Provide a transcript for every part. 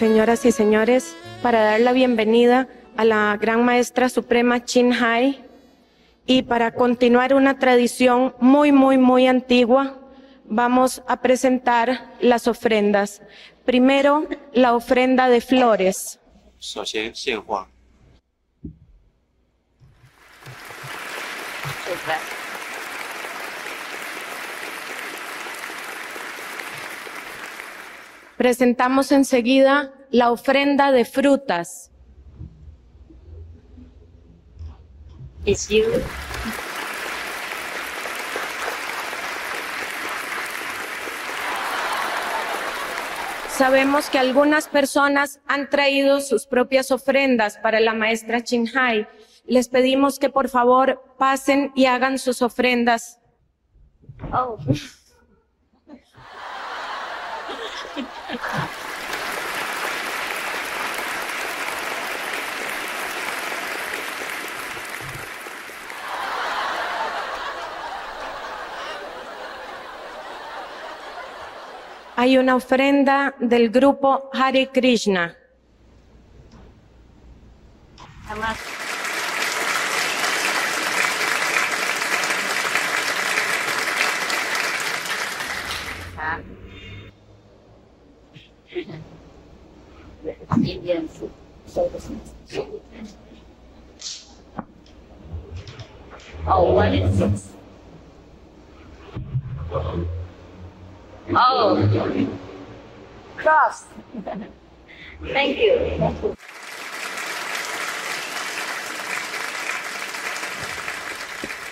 Señoras y señores, para dar la bienvenida a la Gran Maestra Suprema Chin Hai y para continuar una tradición muy antigua, vamos a presentar las ofrendas. Primero, la ofrenda de flores. Presentamos enseguida la ofrenda de frutas. Sabemos que algunas personas han traído sus propias ofrendas para la maestra Chin Hai. Les pedimos que por favor pasen y hagan sus ofrendas. Oh. Hay una ofrenda del grupo Hare Krishna. Indian food. Oh, what is this? Oh, cross. Thank you.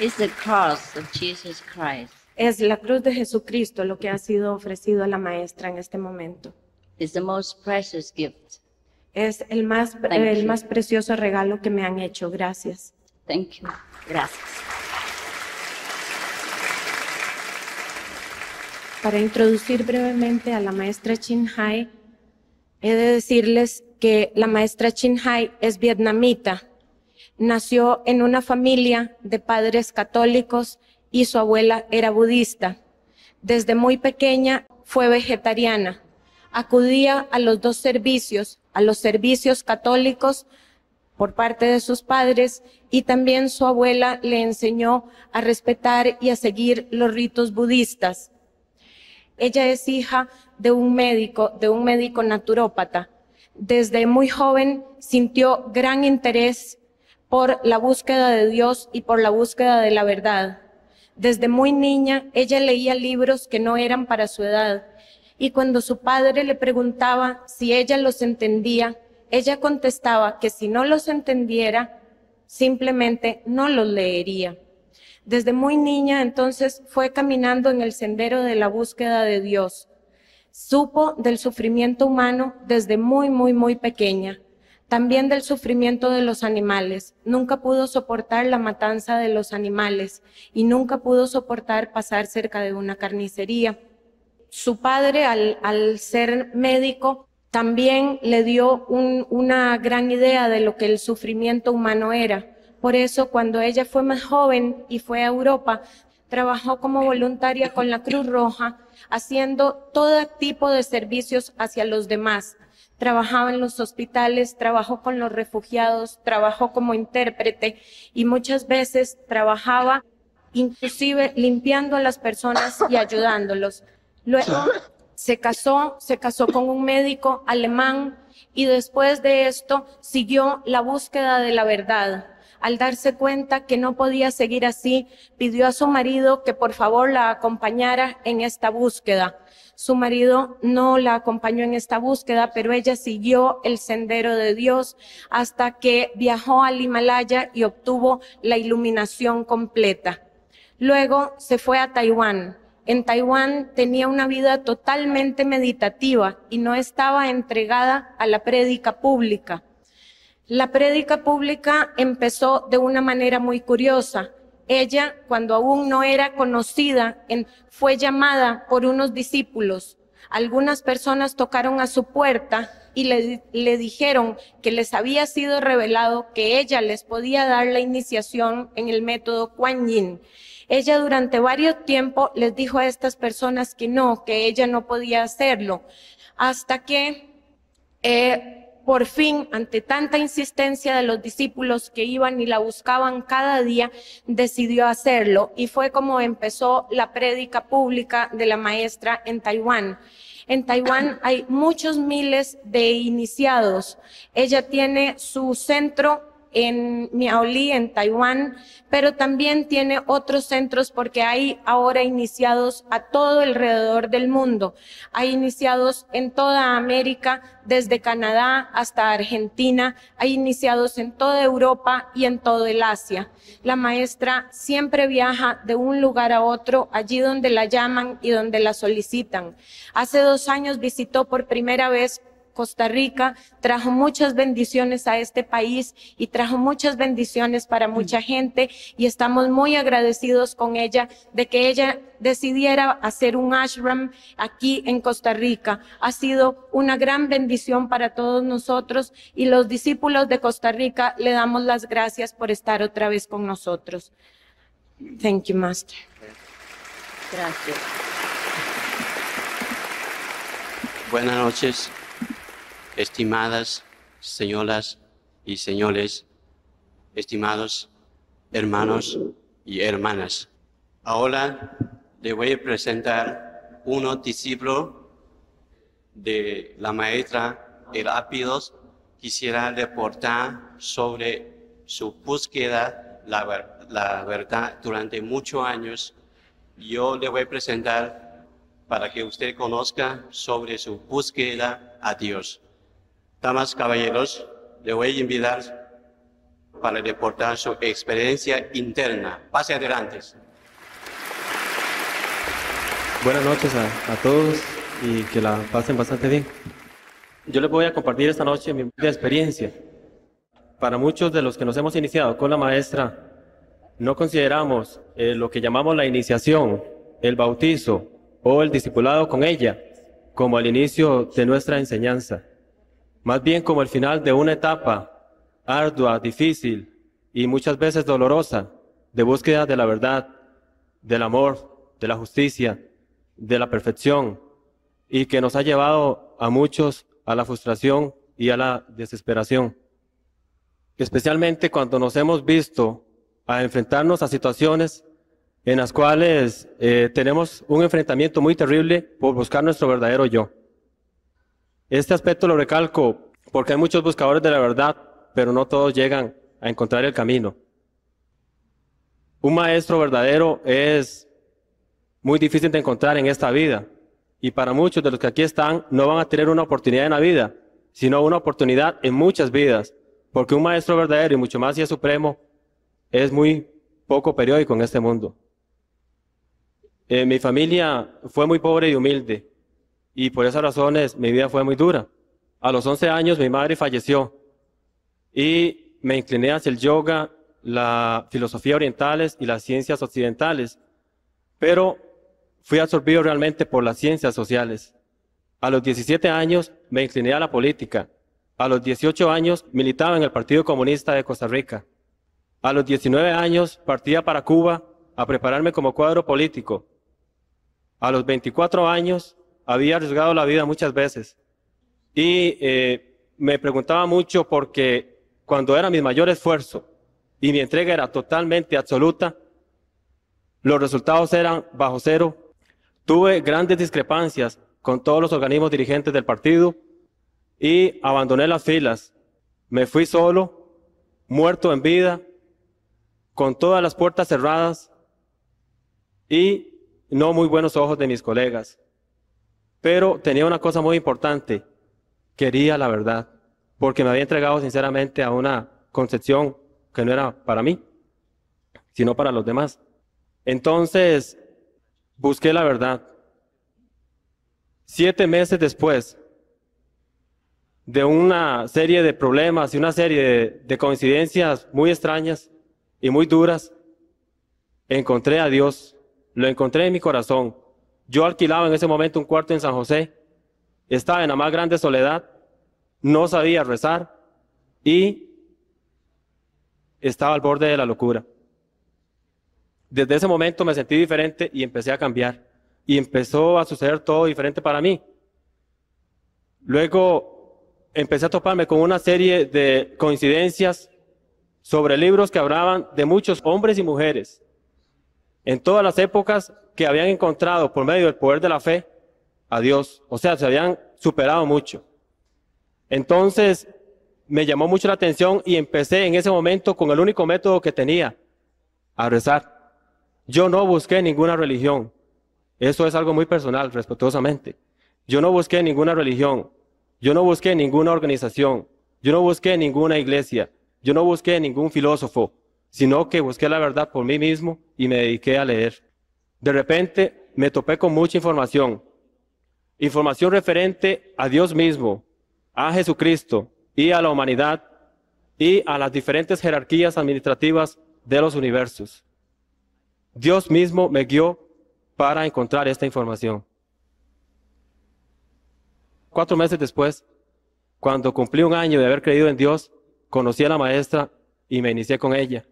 It's the cross of Jesus Christ. Es la cruz de Jesucristo lo que ha sido ofrecido a la maestra en este momento. It's the most precious gift. Es el más precioso regalo que me han hecho. Gracias. Thank you. Gracias. Para introducir brevemente a la maestra Chin Hai, he de decirles que la maestra Chin Hai es vietnamita. Nació en una familia de padres católicos y su abuela era budista. Desde muy pequeña fue vegetariana. Acudía a los dos servicios, a los servicios católicos por parte de sus padres, y también su abuela le enseñó a respetar y a seguir los ritos budistas. Ella es hija de un médico naturópata. Desde muy joven sintió gran interés por la búsqueda de Dios y por la búsqueda de la verdad. Desde muy niña ella leía libros que no eran para su edad, y cuando su padre le preguntaba si ella los entendía, ella contestaba que si no los entendiera, simplemente no los leería. Desde muy niña, entonces, fue caminando en el sendero de la búsqueda de Dios. Supo del sufrimiento humano desde muy pequeña. También del sufrimiento de los animales. Nunca pudo soportar la matanza de los animales y nunca pudo soportar pasar cerca de una carnicería. Su padre, al ser médico, también le dio una gran idea de lo que el sufrimiento humano era. Por eso, cuando ella fue más joven y fue a Europa, trabajó como voluntaria con la Cruz Roja, haciendo todo tipo de servicios hacia los demás. Trabajaba en los hospitales, trabajó con los refugiados, trabajó como intérprete y muchas veces trabajaba inclusive limpiando a las personas y ayudándolos. Luego se casó con un médico alemán y después de esto siguió la búsqueda de la verdad. Al darse cuenta que no podía seguir así, pidió a su marido que por favor la acompañara en esta búsqueda. Su marido no la acompañó en esta búsqueda, pero ella siguió el sendero de Dios hasta que viajó al Himalaya y obtuvo la iluminación completa. Luego se fue a Taiwán. En Taiwán tenía una vida totalmente meditativa y no estaba entregada a la prédica pública. La prédica pública empezó de una manera muy curiosa. Ella, cuando aún no era conocida, fue llamada por unos discípulos. Algunas personas tocaron a su puerta y le dijeron que les había sido revelado que ella les podía dar la iniciación en el método Kuan Yin. Ella durante varios tiempos les dijo a estas personas que ella no podía hacerlo, hasta que Por fin, ante tanta insistencia de los discípulos que iban y la buscaban cada día, decidió hacerlo. Y fue como empezó la prédica pública de la maestra en Taiwán. En Taiwán hay muchos miles de iniciados. Ella tiene su centro en Miaoli, en Taiwán, pero también tiene otros centros porque hay ahora iniciados a todo alrededor del mundo. Hay iniciados en toda América, desde Canadá hasta Argentina, hay iniciados en toda Europa y en todo el Asia. La maestra siempre viaja de un lugar a otro, allí donde la llaman y donde la solicitan. Hace 2 años visitó por primera vez Costa Rica, trajo muchas bendiciones a este país y trajo muchas bendiciones para mucha gente, y estamos muy agradecidos con ella de que ella decidiera hacer un ashram aquí en Costa Rica. Ha sido una gran bendición para todos nosotros, y los discípulos de Costa Rica le damos las gracias por estar otra vez con nosotros. Thank you, Master. Gracias. Buenas noches, estimadas señoras y señores, estimados hermanos y hermanas. Ahora le voy a presentar un discípulo de la maestra Herápidos. Quisiera reportar sobre su búsqueda, la verdad, durante muchos años. Yo le voy a presentar para que usted conozca sobre su búsqueda a Dios. Damas, caballeros, le voy a invitar para reportar su experiencia interna. Pase adelante. Buenas noches a todos y que la pasen bastante bien. Yo les voy a compartir esta noche mi experiencia. Para muchos de los que nos hemos iniciado con la maestra, no consideramos lo que llamamos la iniciación, el bautizo o el discipulado con ella como el inicio de nuestra enseñanza, más bien como el final de una etapa ardua, difícil y muchas veces dolorosa de búsqueda de la verdad, del amor, de la justicia, de la perfección, y que nos ha llevado a muchos a la frustración y a la desesperación. Especialmente cuando nos hemos visto a enfrentarnos a situaciones en las cuales tenemos un enfrentamiento muy terrible por buscar nuestro verdadero yo. Este aspecto lo recalco porque hay muchos buscadores de la verdad, pero no todos llegan a encontrar el camino. Un maestro verdadero es muy difícil de encontrar en esta vida, y para muchos de los que aquí están no van a tener una oportunidad en la vida, sino una oportunidad en muchas vidas, porque un maestro verdadero, y mucho más si es supremo, es muy poco periódico en este mundo. Mi familia fue muy pobre y humilde, y por esas razones mi vida fue muy dura. A los 11 años mi madre falleció y me incliné hacia el yoga, la filosofía orientales y las ciencias occidentales, pero fui absorbido realmente por las ciencias sociales. A los 17 años me incliné a la política. A los 18 años militaba en el Partido Comunista de Costa Rica. A los 19 años partía para Cuba a prepararme como cuadro político. A los 24 años había arriesgado la vida muchas veces, y me preguntaba mucho porque cuando era mi mayor esfuerzo y mi entrega era totalmente absoluta, los resultados eran bajo cero. Tuve grandes discrepancias con todos los organismos dirigentes del partido y abandoné las filas. Me fui solo, muerto en vida, con todas las puertas cerradas y no muy buenos ojos de mis colegas. Pero tenía una cosa muy importante: quería la verdad, porque me había entregado sinceramente a una concepción que no era para mí, sino para los demás. Entonces, busqué la verdad. 7 meses después de una serie de problemas y una serie de coincidencias muy extrañas y muy duras, encontré a Dios. Lo encontré en mi corazón. Yo alquilaba en ese momento un cuarto en San José, estaba en la más grande soledad, no sabía rezar y estaba al borde de la locura. Desde ese momento me sentí diferente y empecé a cambiar, y empezó a suceder todo diferente para mí. Luego empecé a toparme con una serie de coincidencias sobre libros que hablaban de muchos hombres y mujeres en todas las épocas que habían encontrado por medio del poder de la fe a Dios. O sea, se habían superado mucho. Entonces, me llamó mucho la atención y empecé en ese momento con el único método que tenía, a rezar. Yo no busqué ninguna religión. Eso es algo muy personal, respetuosamente. Yo no busqué ninguna religión. Yo no busqué ninguna organización. Yo no busqué ninguna iglesia. Yo no busqué ningún filósofo, sino que busqué la verdad por mí mismo y me dediqué a leer. De repente me topé con mucha información. Información referente a Dios mismo, a Jesucristo y a la humanidad y a las diferentes jerarquías administrativas de los universos. Dios mismo me guió para encontrar esta información. 4 meses después, cuando cumplí 1 año de haber creído en Dios, conocí a la maestra y me inicié con ella.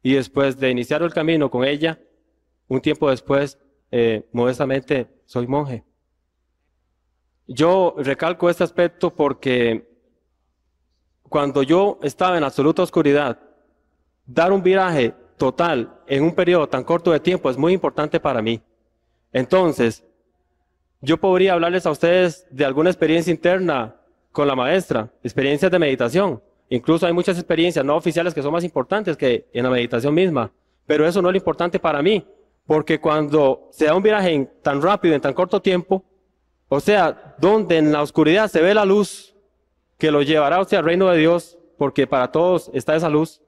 Y después de iniciar el camino con ella, un tiempo después, modestamente, soy monje. Yo recalco este aspecto porque cuando yo estaba en absoluta oscuridad, dar un viraje total en un periodo tan corto de tiempo es muy importante para mí. Entonces, yo podría hablarles a ustedes de alguna experiencia interna con la maestra, experiencias de meditación. Incluso hay muchas experiencias no oficiales que son más importantes que en la meditación misma. Pero eso no es lo importante para mí, porque cuando se da un viraje tan rápido, en tan corto tiempo, o sea, donde en la oscuridad se ve la luz que lo llevará hacia el reino de Dios, porque para todos está esa luz.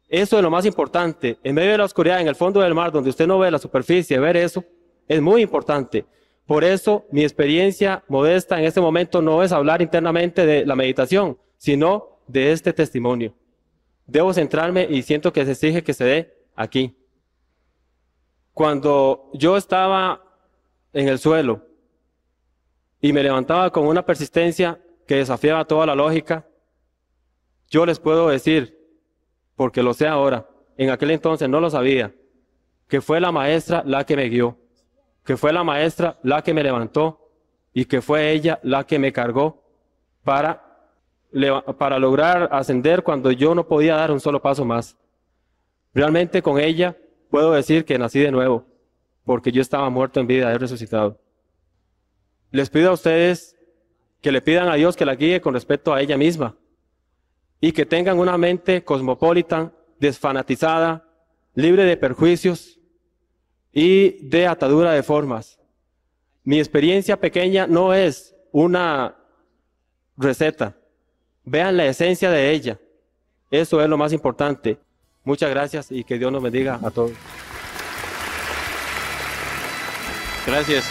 Eso es lo más importante. En medio de la oscuridad, en el fondo del mar, donde usted no ve la superficie, ver eso es muy importante. Por eso mi experiencia modesta en este momento no es hablar internamente de la meditación, sino de este testimonio. Debo centrarme y siento que se exige que se dé aquí. Cuando yo estaba en el suelo y me levantaba con una persistencia que desafiaba toda la lógica, yo les puedo decir, porque lo sé ahora, en aquel entonces no lo sabía, que fue la maestra la que me guió, que fue la maestra la que me levantó y que fue ella la que me cargó para lograr ascender cuando yo no podía dar un solo paso más. Realmente con ella puedo decir que nací de nuevo, porque yo estaba muerto en vida, he resucitado. Les pido a ustedes que le pidan a Dios que la guíe con respecto a ella misma y que tengan una mente cosmopolita, desfanatizada, libre de perjuicios y de atadura de formas. Mi experiencia pequeña no es una receta. Vean la esencia de ella. Eso es lo más importante. Muchas gracias y que Dios nos bendiga a todos. Gracias.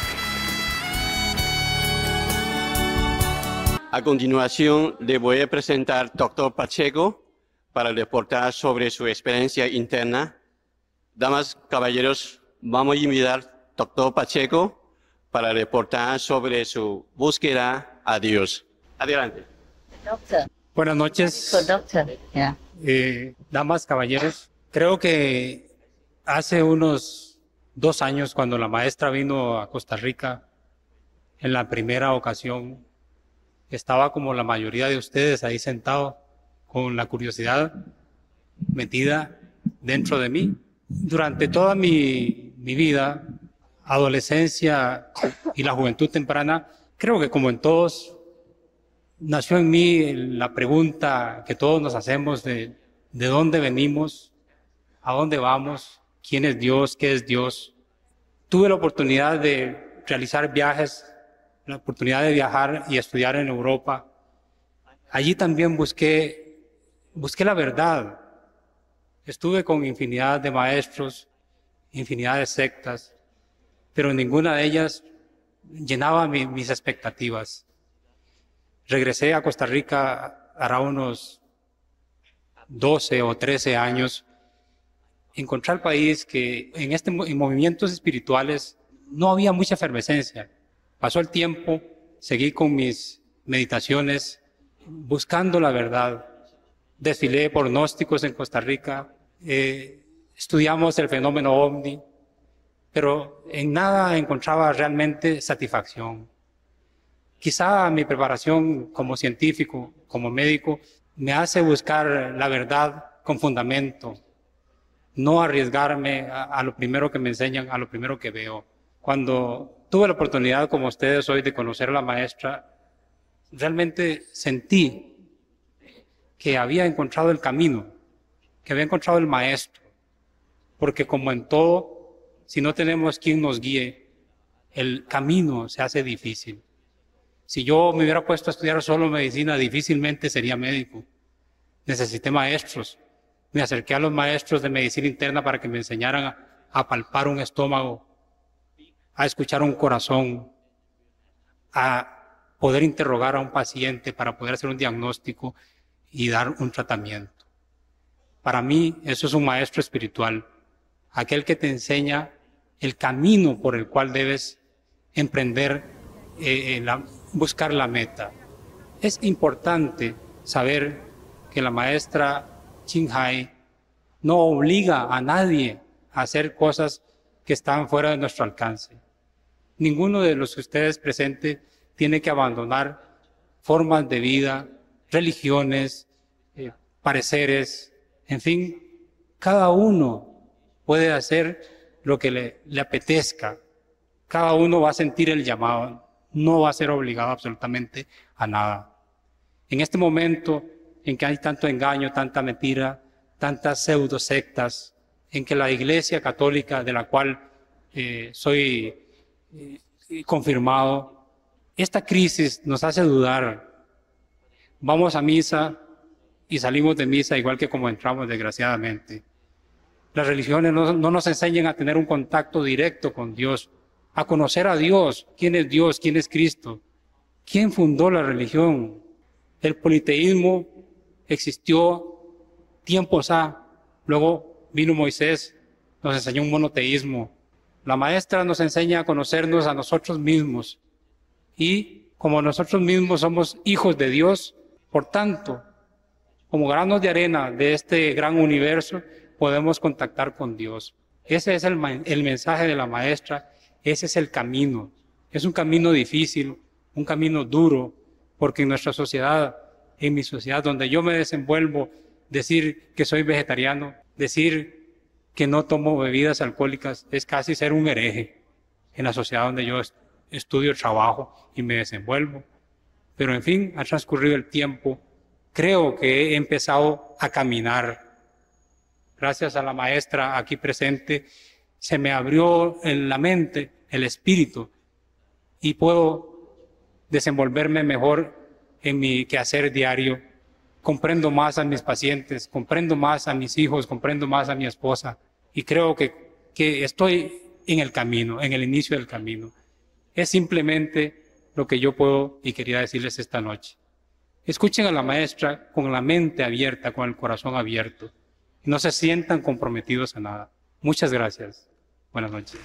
A continuación, le voy a presentar al Dr. Pacheco para reportar sobre su experiencia interna. Damas, caballeros, vamos a invitar al Dr. Pacheco para reportar sobre su búsqueda a Dios. Adelante. Doctor. Buenas noches, Doctor. Yeah. damas, caballeros. Creo que hace unos 2 años, cuando la maestra vino a Costa Rica, en la primera ocasión, estaba como la mayoría de ustedes ahí sentado, con la curiosidad metida dentro de mí. Durante toda mi vida, adolescencia y la juventud temprana, creo que como en todos, nació en mí la pregunta que todos nos hacemos de dónde venimos, a dónde vamos, quién es Dios, qué es Dios. Tuve la oportunidad de realizar viajes, la oportunidad de viajar y estudiar en Europa. Allí también busqué la verdad. Estuve con infinidad de maestros, infinidad de sectas, pero ninguna de ellas llenaba mis expectativas. Regresé a Costa Rica hará unos 12 o 13 años. Encontré al país que en movimientos espirituales no había mucha efervescencia. Pasó el tiempo, seguí con mis meditaciones, buscando la verdad. Desfilé por gnósticos en Costa Rica, estudiamos el fenómeno ovni, pero en nada encontraba realmente satisfacción. Quizá mi preparación como científico, como médico, me hace buscar la verdad con fundamento, no arriesgarme a lo primero que me enseñan, a lo primero que veo. Cuando tuve la oportunidad, como ustedes hoy, de conocer a la maestra, realmente sentí que había encontrado el camino, que había encontrado el maestro, porque como en todo, si no tenemos quien nos guíe, el camino se hace difícil. Si yo me hubiera puesto a estudiar solo medicina, difícilmente sería médico. Necesité maestros. Me acerqué a los maestros de medicina interna para que me enseñaran a palpar un estómago, a escuchar un corazón, a poder interrogar a un paciente para poder hacer un diagnóstico y dar un tratamiento. Para mí, eso es un maestro espiritual, aquel que te enseña el camino por el cual debes emprender, buscar la meta. Es importante saber que la maestra Ching Hai no obliga a nadie a hacer cosas que están fuera de nuestro alcance. Ninguno de los que ustedes presentes tiene que abandonar formas de vida, religiones, pareceres, en fin, cada uno puede hacer lo que le apetezca. Cada uno va a sentir el llamado, no va a ser obligado absolutamente a nada. En este momento en que hay tanto engaño, tanta mentira, tantas pseudosectas, en que la Iglesia Católica, de la cual soy confirmado, esta crisis nos hace dudar. Vamos a misa y salimos de misa igual que como entramos, desgraciadamente. Las religiones no nos enseñan a tener un contacto directo con Dios, a conocer a Dios, quién es Cristo, quién fundó la religión. El politeísmo existió tiempos luego vino Moisés, nos enseñó un monoteísmo. La maestra nos enseña a conocernos a nosotros mismos y como nosotros mismos somos hijos de Dios, por tanto, como granos de arena de este gran universo, podemos contactar con Dios. Ese es el mensaje de la maestra, ese es el camino. Es un camino difícil, un camino duro, porque en nuestra sociedad, en mi sociedad donde yo me desenvuelvo, decir que soy vegetariano, decir que no tomo bebidas alcohólicas, es casi ser un hereje en la sociedad donde yo estudio, trabajo y me desenvuelvo. Pero en fin, ha transcurrido el tiempo, creo que he empezado a caminar. Gracias a la maestra aquí presente, se me abrió en la mente, el espíritu, y puedo desenvolverme mejor en mi quehacer diario. Comprendo más a mis pacientes, comprendo más a mis hijos, comprendo más a mi esposa, y creo que estoy en el camino, en el inicio del camino. Es simplemente lo que yo puedo y quería decirles esta noche. Escuchen a la maestra con la mente abierta, con el corazón abierto. No se sientan comprometidos a nada. Muchas gracias. Buenas noches.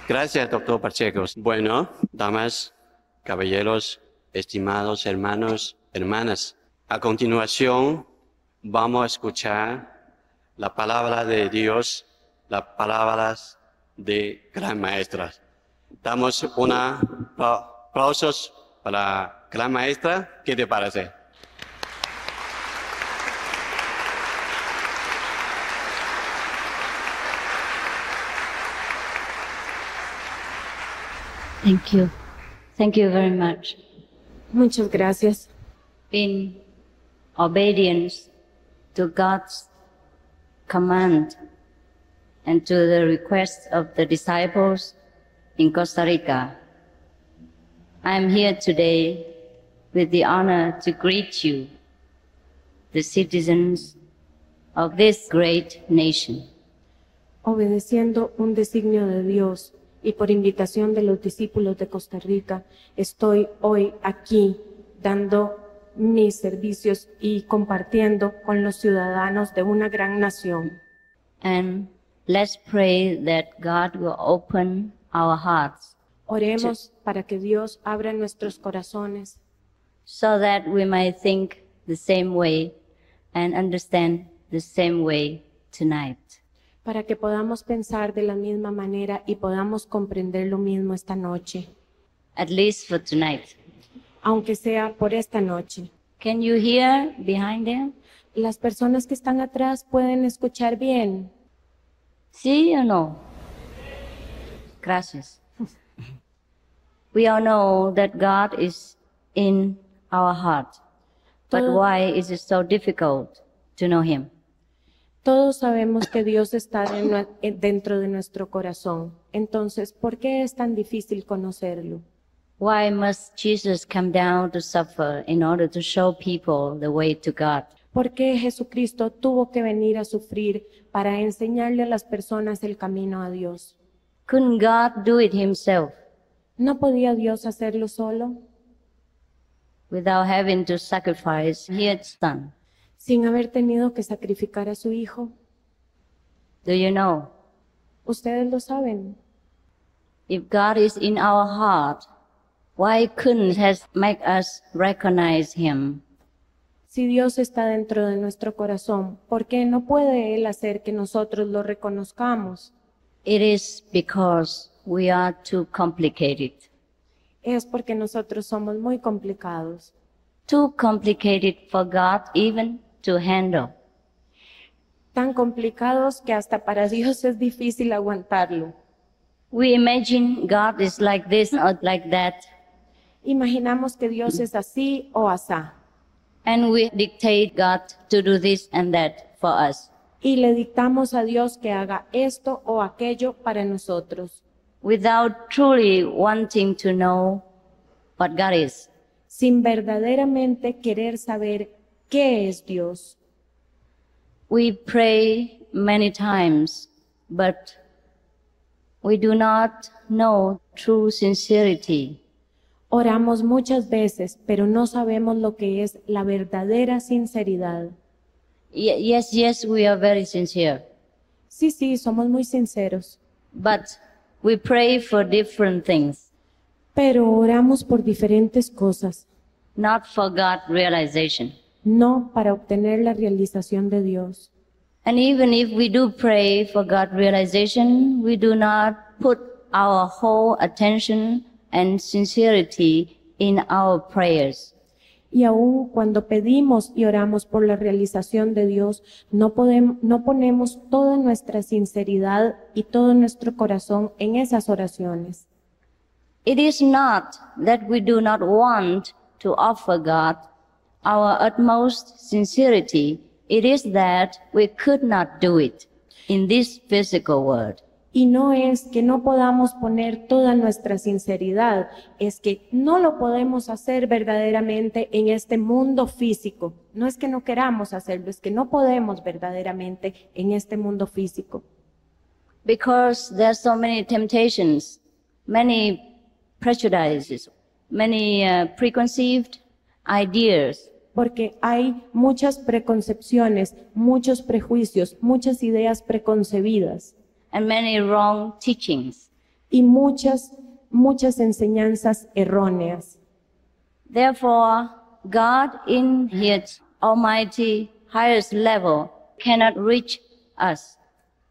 Gracias, doctor Pacheco. Bueno, damas, caballeros, estimados hermanos, hermanas, a continuación vamos a escuchar la palabra de Dios, las palabras de gran maestra. Damos aplausos para la gran maestra. ¿Qué te parece? Thank you. Thank you very much. Muchas gracias. In obedience to God's command and to the request of the disciples in Costa Rica, I am here today with the honor to greet you, the citizens of this great nation. Obedeciendo un designio de Dios y por invitación de los discípulos de Costa Rica, estoy hoy aquí dando mis servicios y compartiendo con los ciudadanos de una gran nación. And let's pray that God will open our hearts Oremos para que Dios abra nuestros corazones so that we might think the same way and understand the same way tonight. para que podamos pensar de la misma manera y podamos comprender lo mismo esta noche, at least for tonight. aunque sea por esta noche. Can you hear behind them? Las personas que están atrás pueden escuchar bien. ¿Sí o no? Gracias. We all know that God is in our heart. But Todo- why is it so difficult to know Him? Todos sabemos que Dios está dentro de nuestro corazón. Entonces, ¿por qué es tan difícil conocerlo? Why must Jesus come down to suffer in order to show people the way to God? ¿Por qué Jesucristo tuvo que venir a sufrir para enseñarle a las personas el camino a Dios? Couldn't God do it Himself ¿No podía Dios hacerlo solo, without having to sacrifice His Son? sin haber tenido que sacrificar a su Hijo? Do you know? Ustedes lo saben. If God is in our heart, why couldn't He make us recognize Him? Si Dios está dentro de nuestro corazón, ¿por qué no puede Él hacer que nosotros lo reconozcamos? It is because we are too complicated. Es porque nosotros somos muy complicados. Too complicated for God even to handle. Tan complicados que hasta para Dios es difícil aguantarlo. We imagine God is like this or like that, Imaginamos que Dios es así o asá. and we dictate God to do this and that for us. Y le dictamos a Dios que haga esto o aquello para nosotros, without truly wanting to know what God is. sin verdaderamente querer saber qué es Dios. We pray many times, but we do not know true sincerity. Oramos muchas veces, pero no sabemos lo que es la verdadera sinceridad. Yes, we are very sincere, Sí, somos muy sinceros, but we pray for different things, pero oramos por diferentes cosas, not for God realization. no para obtener la realización de Dios. And even if we do pray for God realization, we do not put our whole attention and sincerity in our prayers. Y aun cuando pedimos y oramos por la realización de Dios, no ponemos toda nuestra sinceridad y todo nuestro corazón en esas oraciones. It is not that we do not want to offer God our utmost sincerity. It is that we could not do it in this physical world. Y no es que no podamos poner toda nuestra sinceridad, es que no lo podemos hacer verdaderamente en este mundo físico. No es que no queramos hacerlo, es que no podemos verdaderamente en este mundo físico. Because there are so many temptations, many prejudices, many preconceived ideas. Porque hay muchas preconcepciones, muchos prejuicios, muchas ideas preconcebidas And many wrong teachings. y muchas enseñanzas erróneas. Therefore, God in His almighty highest level cannot reach us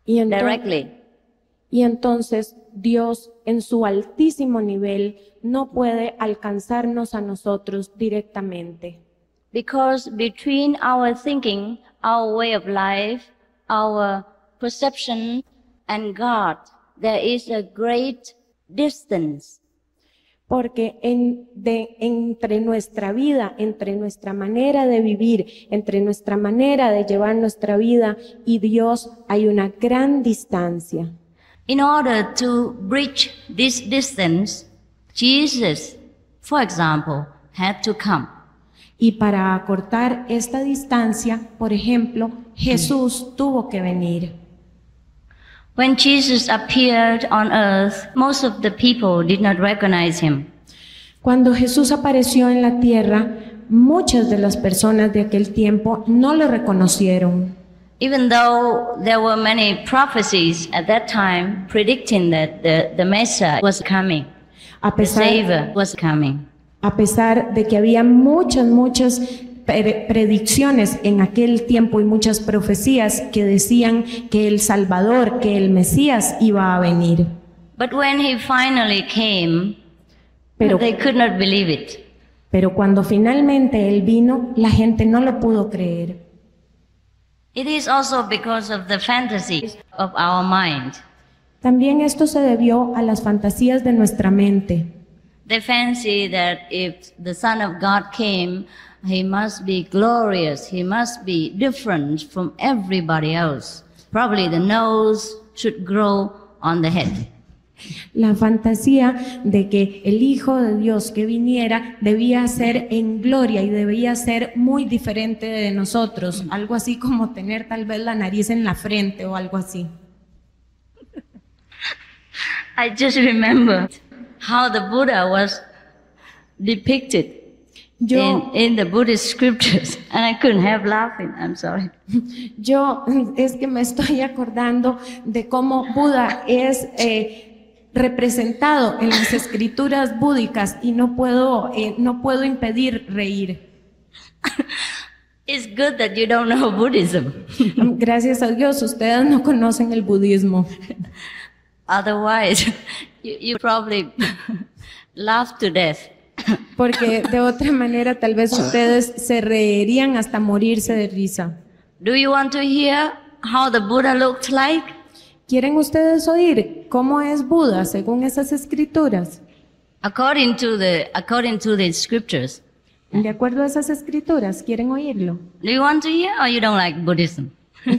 directly. Y entonces Dios en su altísimo nivel no puede alcanzarnos a nosotros directamente. Because between our thinking, our way of life, our perception, and God, there is a great distance. Porque entre nuestra vida, entre nuestra manera de vivir, entre nuestra manera de llevar nuestra vida y Dios hay una gran distancia. In order to bridge this distance, Jesus, for example, had to come. Y para acortar esta distancia, por ejemplo, Jesús tuvo que venir. When Jesus appeared on earth, most of the people did not recognize him. Cuando Jesús apareció en la tierra, muchas de las personas de aquel tiempo no lo reconocieron. Even though there were many prophecies at that time predicting that the Messiah was coming, A the pesar, Savior was coming. a pesar de que había muchas predicciones en aquel tiempo y muchas profecías que decían que el Salvador, que el Mesías iba a venir. But when he finally came, Pero, they could not believe it. pero cuando finalmente Él vino, la gente no lo pudo creer. It is also because of the fantasies of our mind. También esto se debió a las fantasías de nuestra mente. They fancy that if the Son of God came, he must be glorious, he must be different from everybody else. Probably the nose should grow on the head. La fantasía de que el Hijo de Dios que viniera debía ser en gloria y debía ser muy diferente de nosotros, algo así como tener tal vez la nariz en la frente o algo así. I just remember how the Buddha was depicted in the Buddhist scriptures, and I couldn't help laughing. I'm sorry. Yo es que me estoy acordando de cómo Buda es representado en las escrituras búdicas y no puedo impedir reír. It's good that you don't know Buddhism. Gracias a Dios, ustedes no conocen el budismo. Otherwise, you probably laugh to death. Porque de otra manera tal vez ustedes se reirían hasta morirse de risa. Do you want to hear how the Buddha looked like? ¿Quieren ustedes oír cómo es Buda según esas escrituras? According to the scriptures. De acuerdo a esas escrituras, ¿quieren oírlo? Do you want to hear or you don't like Buddhism?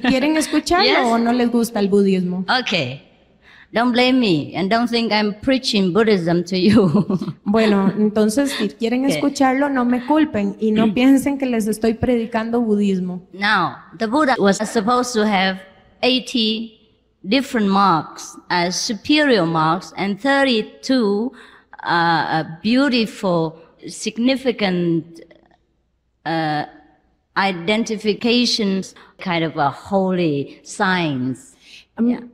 ¿Quieren escucharlo Yes. o no les gusta el budismo? Okay. Don't blame me and don't think I'm preaching Buddhism to you. Bueno, entonces si quieren Okay. escucharlo, no me culpen y no piensen que les estoy predicando budismo. Now, the Buddha was supposed to have 80 different marks as superior marks and 32 beautiful, significant identifications, kind of a holy signs.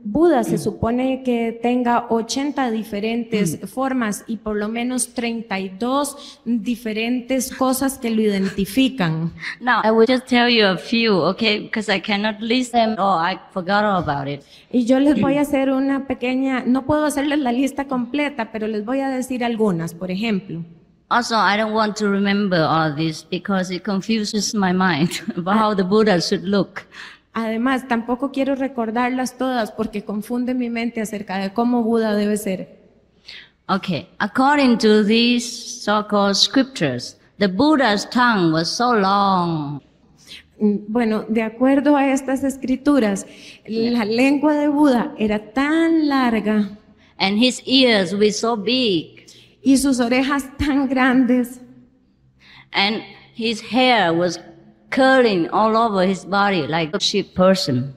Buda se supone que tenga 80 diferentes formas y por lo menos 32 diferentes cosas que lo identifican. Now, I will just tell you a few, okay, because I cannot list them or I forgot all about it. Y yo les voy a hacer una pequeña, no puedo hacerles la lista completa, pero les voy a decir algunas, por ejemplo. Also, I don't want to remember all this because it confuses my mind about how the Buddha should look. Además, tampoco quiero recordarlas todas porque confunde mi mente acerca de cómo Buda debe ser. Okay, according to these so-called scriptures, the Buddha's tongue was so long. Bueno, de acuerdo a estas escrituras, la lengua de Buda era tan larga And his ears were so big, y sus orejas tan grandes and his hair was curling all over his body like a sheep person.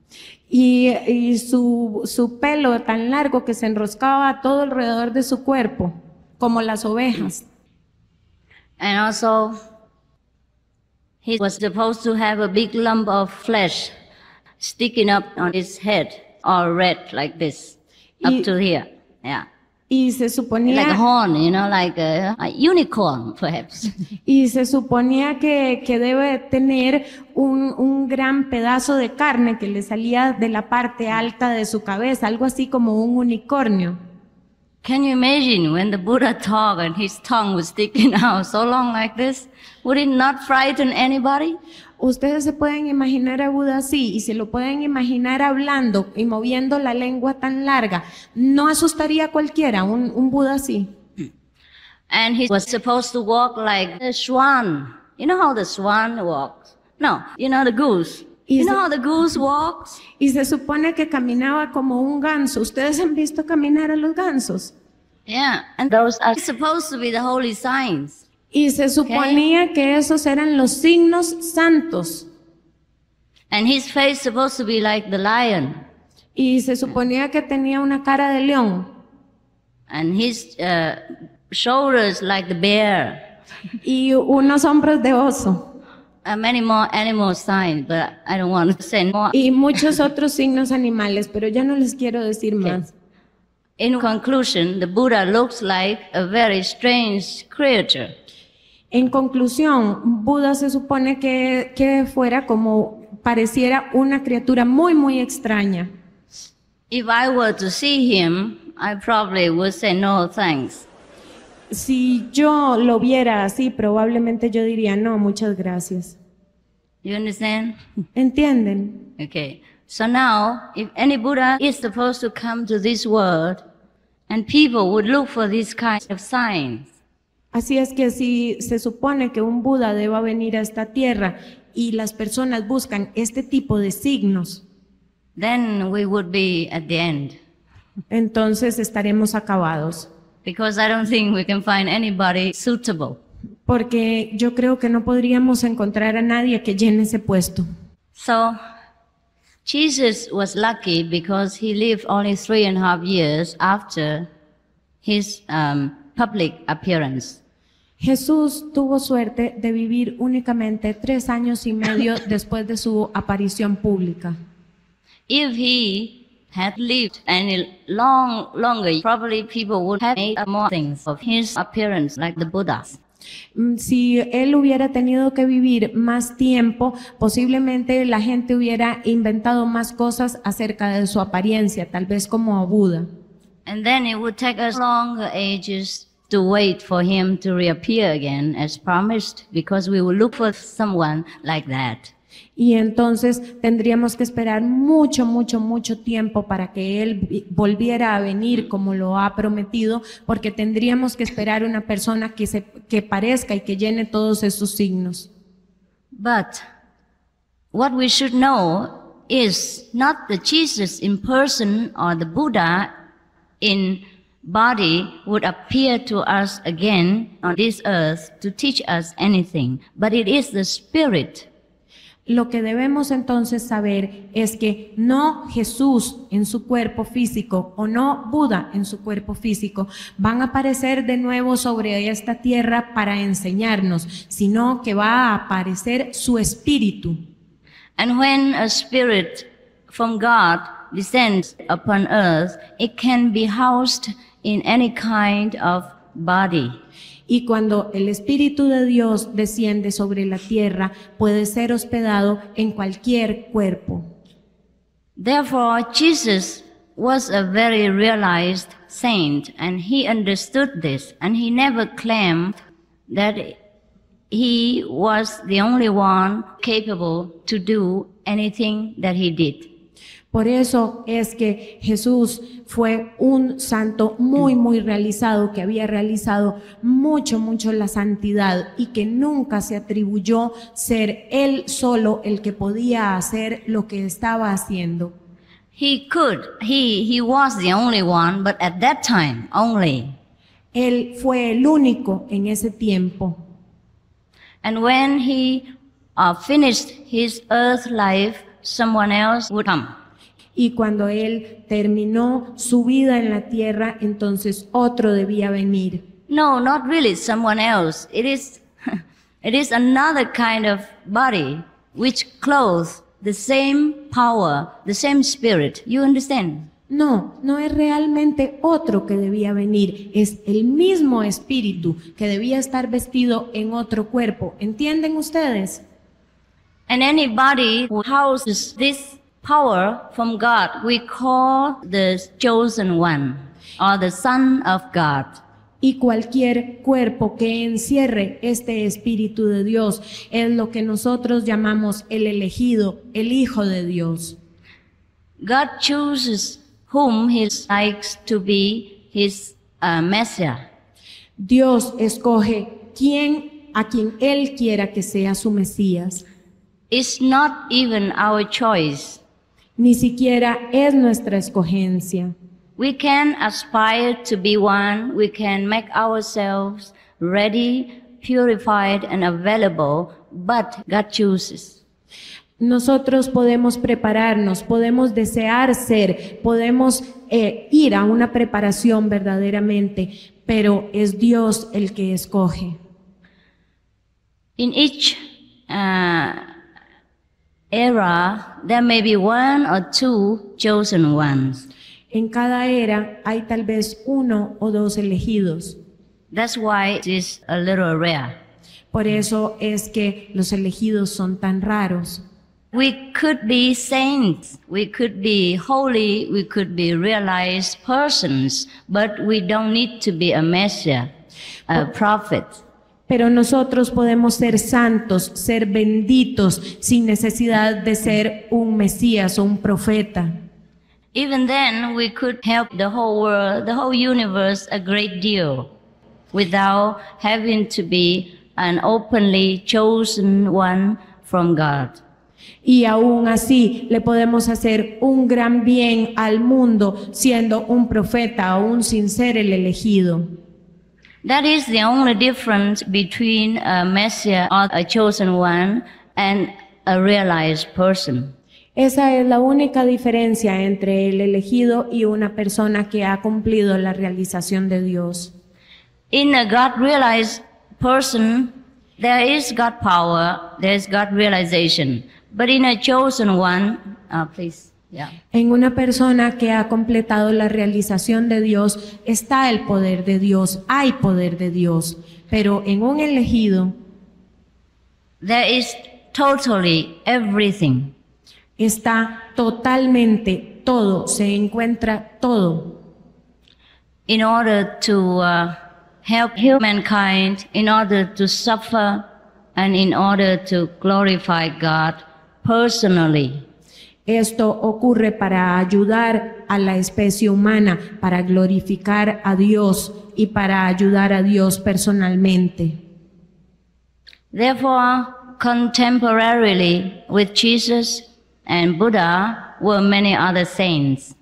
y su pelo tan largo que se enroscaba todo alrededor de su cuerpo, como las ovejas. And also, he was supposed to have a big lump of flesh sticking up on his head, all red like this, Y- up to here. Yeah. Y se Like a suponía, horn, like a unicorn, perhaps. y se suponía que debe tener un gran pedazo de carne que le salía de la parte alta de su cabeza, algo así como un unicornio. Can you imagine when the Buddha talked and his tongue was sticking out so long like this? Would it not frighten anybody? Ustedes se pueden imaginar a Buda así y se lo pueden imaginar hablando y moviendo la lengua tan larga. ¿No asustaría a cualquiera un Buda así? And he was supposed to walk like the swan. You know how the swan walks? No, you know the goose. You Is know it- how the goose walks? Y se supone que caminaba como un ganso. ¿Ustedes han visto caminar a los gansos? Yeah, and those are supposed to be the holy signs. Y se suponía que esos eran los signos santos. And his face supposed to be like the lion. Y se suponía que tenía una cara de león. And his shoulders like the bear. Y unos hombros de oso. Many more animal signs, but I don't want to say more. Y muchos otros signos animales, pero ya no les quiero decir más. In conclusion, the Buddha looks like a very strange creature. En conclusión, Buda se supone que fuera como pareciera una criatura muy, muy extraña. If I were to see him, I probably would say no thanks. Si yo lo viera así, probablemente yo diría no, muchas gracias. You understand? ¿Entienden? Okay. So now, if any Buddha is supposed to come to this world, and people would look for these kinds of signs, Así es que si se supone que un Buda deba venir a esta tierra y las personas buscan este tipo de signos, then we would be at the end. entonces estaremos acabados. Because I don't think we can find anybody suitable. Porque yo creo que no podríamos encontrar a nadie que llene ese puesto. So, Jesus was lucky because he lived only 3.5 years after his public appearance. Jesús tuvo suerte de vivir únicamente 3 años y medio después de su aparición pública. If he had lived any longer, probably people would have made more things of his appearance, like the Buddhas. Si él hubiera tenido que vivir más tiempo, posiblemente la gente hubiera inventado más cosas acerca de su apariencia, tal vez como Buda. And then it would take us longer ages to wait for him to reappear again as promised, because we will look for someone like that. Y entonces tendríamos que esperar mucho, mucho, mucho tiempo para que él volviera a venir como lo ha prometido, porque tendríamos que esperar una persona que parezca y que llene todos esos signos. But what we should know is not the Jesus in person or the Buddha in body would appear to us again on this earth to teach us anything, but it is the Spirit. Lo que debemos entonces saber es que no Jesús en su cuerpo físico o no Buda en su cuerpo físico van a aparecer de nuevo sobre esta tierra para enseñarnos, sino que va a aparecer su espíritu. And when a spirit from God descends upon earth, it can be housed in any kind of body. Y cuando el Espíritu de Dios desciende sobre la tierra, puede ser hospedado en cualquier cuerpo. Therefore, Jesus was a very realized saint, and he understood this, and he never claimed that he was the only one capable to do anything that he did. Por eso es que Jesús fue un santo muy, muy realizado, que había realizado mucho, mucho la santidad y que nunca se atribuyó ser él solo el que podía hacer lo que estaba haciendo. He was the only one, but at that time only. Él fue el único en ese tiempo. And when he finished his earth life, someone else would come. Y cuando él terminó su vida en la tierra, entonces otro debía venir. No, not really someone else. It is another kind of body which clothes the same power, the same spirit. You understand? No, no es realmente otro que debía venir, es el mismo espíritu que debía estar vestido en otro cuerpo. ¿Entienden ustedes? And anybody who houses this power from God, we call the chosen one, or the Son of God. Y cualquier cuerpo que encierre este Espíritu de Dios es lo que nosotros llamamos el elegido, el Hijo de Dios. God chooses whom He likes to be His Messiah. Dios escoge a quien Él quiera que sea su Mesías. It's not even our choice. Ni siquiera es nuestra escogencia. We can aspire to be one. We can make ourselves ready, purified, and available, but God chooses. Nosotros podemos prepararnos, podemos desear ser, podemos ir a una preparación verdaderamente, pero es Dios el que escoge. In each era, there may be one or two chosen ones. En cada era hay tal vez 1 o 2 elegidos. That's why it is a little rare. Por eso es que los elegidos son tan raros. We could be saints, we could be holy, we could be realized persons, but we don't need to be a Messiah, a prophet. Pero nosotros podemos ser santos, ser benditos, sin necesidad de ser un Mesías o un profeta. Even then, we could help the whole world, the whole universe a great deal without having to be an openly chosen one from God. Y aún así le podemos hacer un gran bien al mundo siendo un profeta aún sin ser el elegido. That is the only difference between a Messiah or a chosen one and a realized person. Esa es la única diferencia entre el elegido y una persona que ha cumplido la realización de Dios. In a God-realized person, there is God power, there is God realization. But in a chosen one, please, yeah. En una persona que ha completado la realización de Dios está el poder de Dios, hay poder de Dios. Pero en un elegido There is totally everything. está totalmente todo, se encuentra todo. In order to help humankind, in order to suffer, and in order to glorify God personally. Esto ocurre para ayudar a la especie humana, para glorificar a Dios y para ayudar a Dios personalmente. Therefore, contemporarily with Jesus and Buddha were many other saints.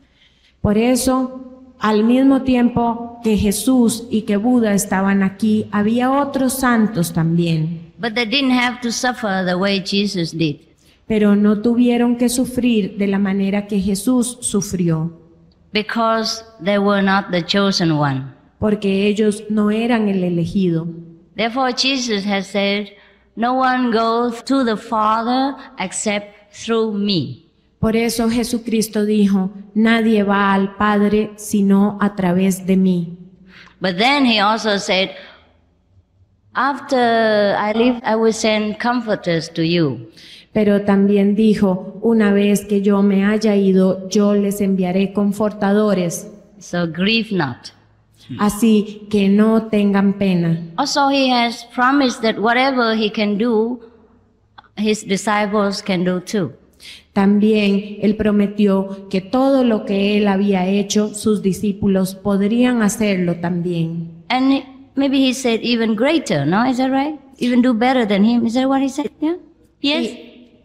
Por eso, al mismo tiempo que Jesús y que Buda estaban aquí, había otros santos también. But they didn't have to suffer the way Jesus did. Pero no tuvieron que sufrir de la manera que Jesús sufrió, Because they were not the chosen one. porque ellos no eran el elegido. Therefore, Jesus has said, no one goes to the Father except through me. Por eso Jesucristo dijo, nadie va al Padre sino a través de mí. But then he also said, after I leave, I will send comforters to you. Pero también dijo, una vez que yo me haya ido, yo les enviaré confortadores, So grieve not. así que no tengan pena. Also, he has promised that whatever he can do, his disciples can do too. También él prometió que todo lo que él había hecho, sus discípulos podrían hacerlo también. And maybe he said even greater, no? Is that right? Even do better than him. Is that what he said? Yeah? Yes?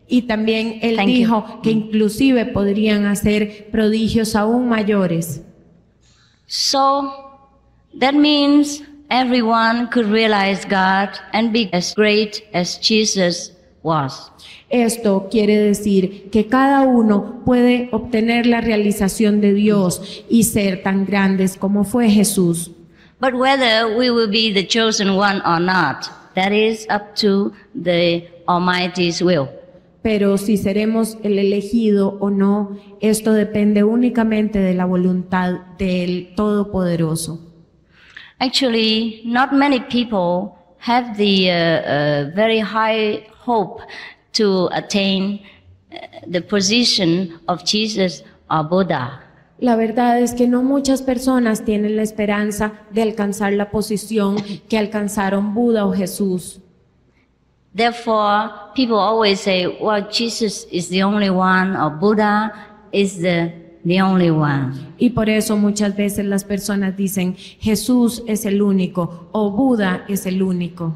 Y también él Thank you. dijo que inclusive podrían hacer prodigios aún mayores. So that means everyone could realize God and be as great as Jesus was. Esto quiere decir que cada uno puede obtener la realización de Dios y ser tan grandes como fue Jesús. But whether we will be the chosen one or not, that is up to the Almighty's will. Pero si seremos el elegido o no, esto depende únicamente de la voluntad del Todopoderoso. Actually, not many people have the very high hope to attain the position of Jesus or Buddha. La verdad es que no muchas personas tienen la esperanza de alcanzar la posición que alcanzaron Buda o Jesús. Therefore, people always say, well, Jesus is the only one, or Buddha is the only one. Y por eso muchas veces las personas dicen, Jesús es el único o Buda es el único.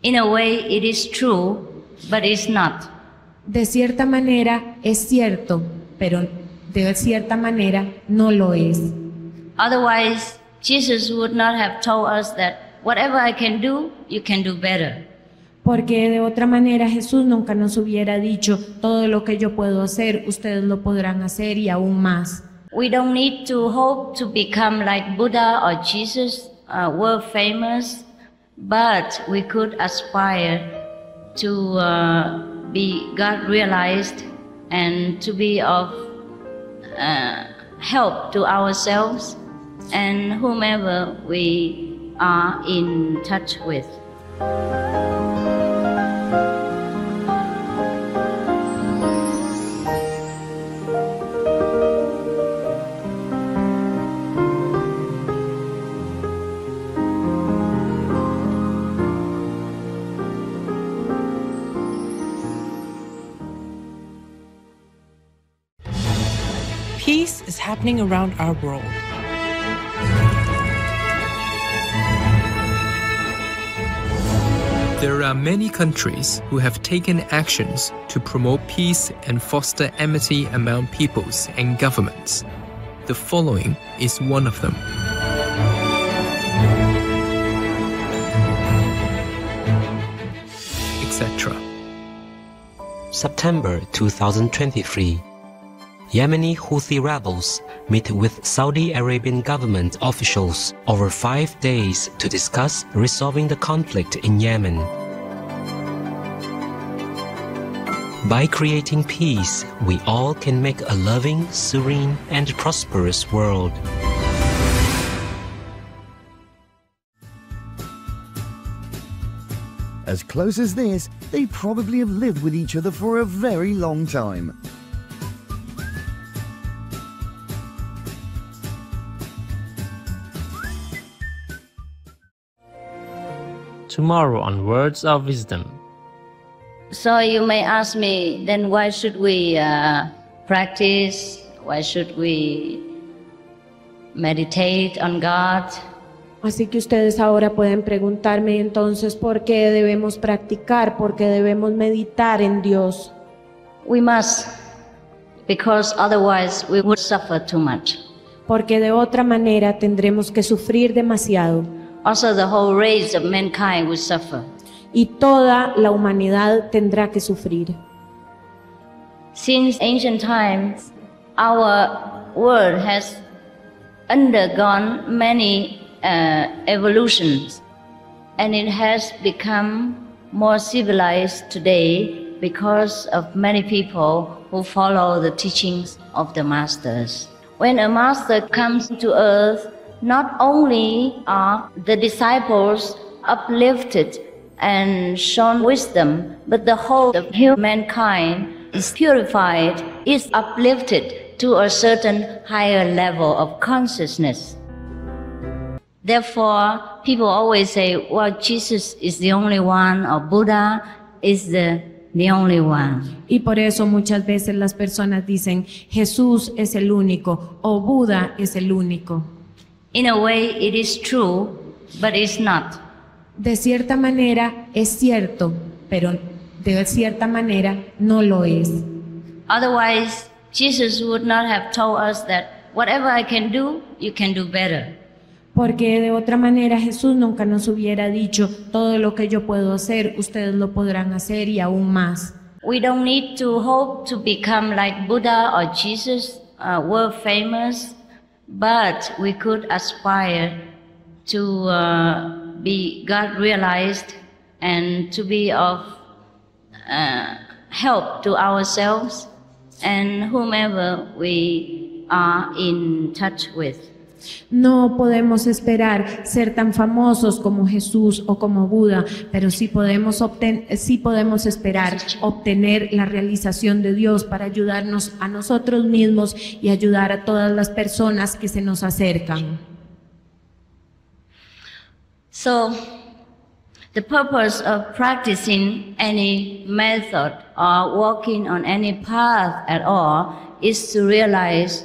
In a way, it is true, but it's not. De cierta manera es cierto, pero de cierta manera no lo es. Otherwise, Jesus would not have told us that whatever I can do, you can do better. Porque de otra manera Jesús nunca nos hubiera dicho, todo lo que yo puedo hacer, ustedes lo podrán hacer y aún más. We don't need to hope to become like Buddha or Jesus, world famous, but we could aspire to be God realized and to be of help to ourselves and whomever we are in touch with. Peace is happening around our world. There are many countries who have taken actions to promote peace and foster amity among peoples and governments. The following is one of them. Etc. September 2023. Yemeni Houthi rebels meet with Saudi Arabian government officials over 5 days to discuss resolving the conflict in Yemen. By creating peace, we all can make a loving, serene, and prosperous world. As close as this, they probably have lived with each other for a very long time. Tomorrow on Words of Wisdom. So you may ask me, then why should we practice? Why should we meditate on God? Así que ustedes ahora pueden preguntarme entonces por qué debemos practicar, por qué debemos meditar en Dios. We must, because otherwise we would suffer too much. Porque de otra manera tendremos que sufrir demasiado. Also the whole race of mankind will suffer. Y toda la humanidad tendrá que sufrir. Since ancient times, our world has undergone many evolutions, and it has become more civilized today because of many people who follow the teachings of the masters. When a master comes to earth, not only are the disciples uplifted and shown wisdom, but the whole of humankind is purified, is uplifted to a certain higher level of consciousness. Therefore, people always say, well, Jesus is the only one, or Buddha is the only one. Y por eso muchas veces las personas dicen, Jesús es el único, o Buda es el único. In a way, it is true, but it's not. De cierta manera es cierto, pero de cierta manera no lo es. Otherwise, Jesus would not have told us that whatever I can do, you can do better. Porque de otra manera Jesús nunca nos hubiera dicho, todo lo que yo puedo hacer, ustedes lo podrán hacer y aún más. We don't need to hope to become like Buddha or Jesus, world famous, but we could aspire to be God realized and to be of help to ourselves and whomever we are in touch with. No podemos esperar ser tan famosos como Jesús o como Buda, pero sí podemos esperar obtener la realización de Dios para ayudarnos a nosotros mismos y ayudar a todas las personas que se nos acercan. So, the purpose of practicing any method or walking on any path at all is to realize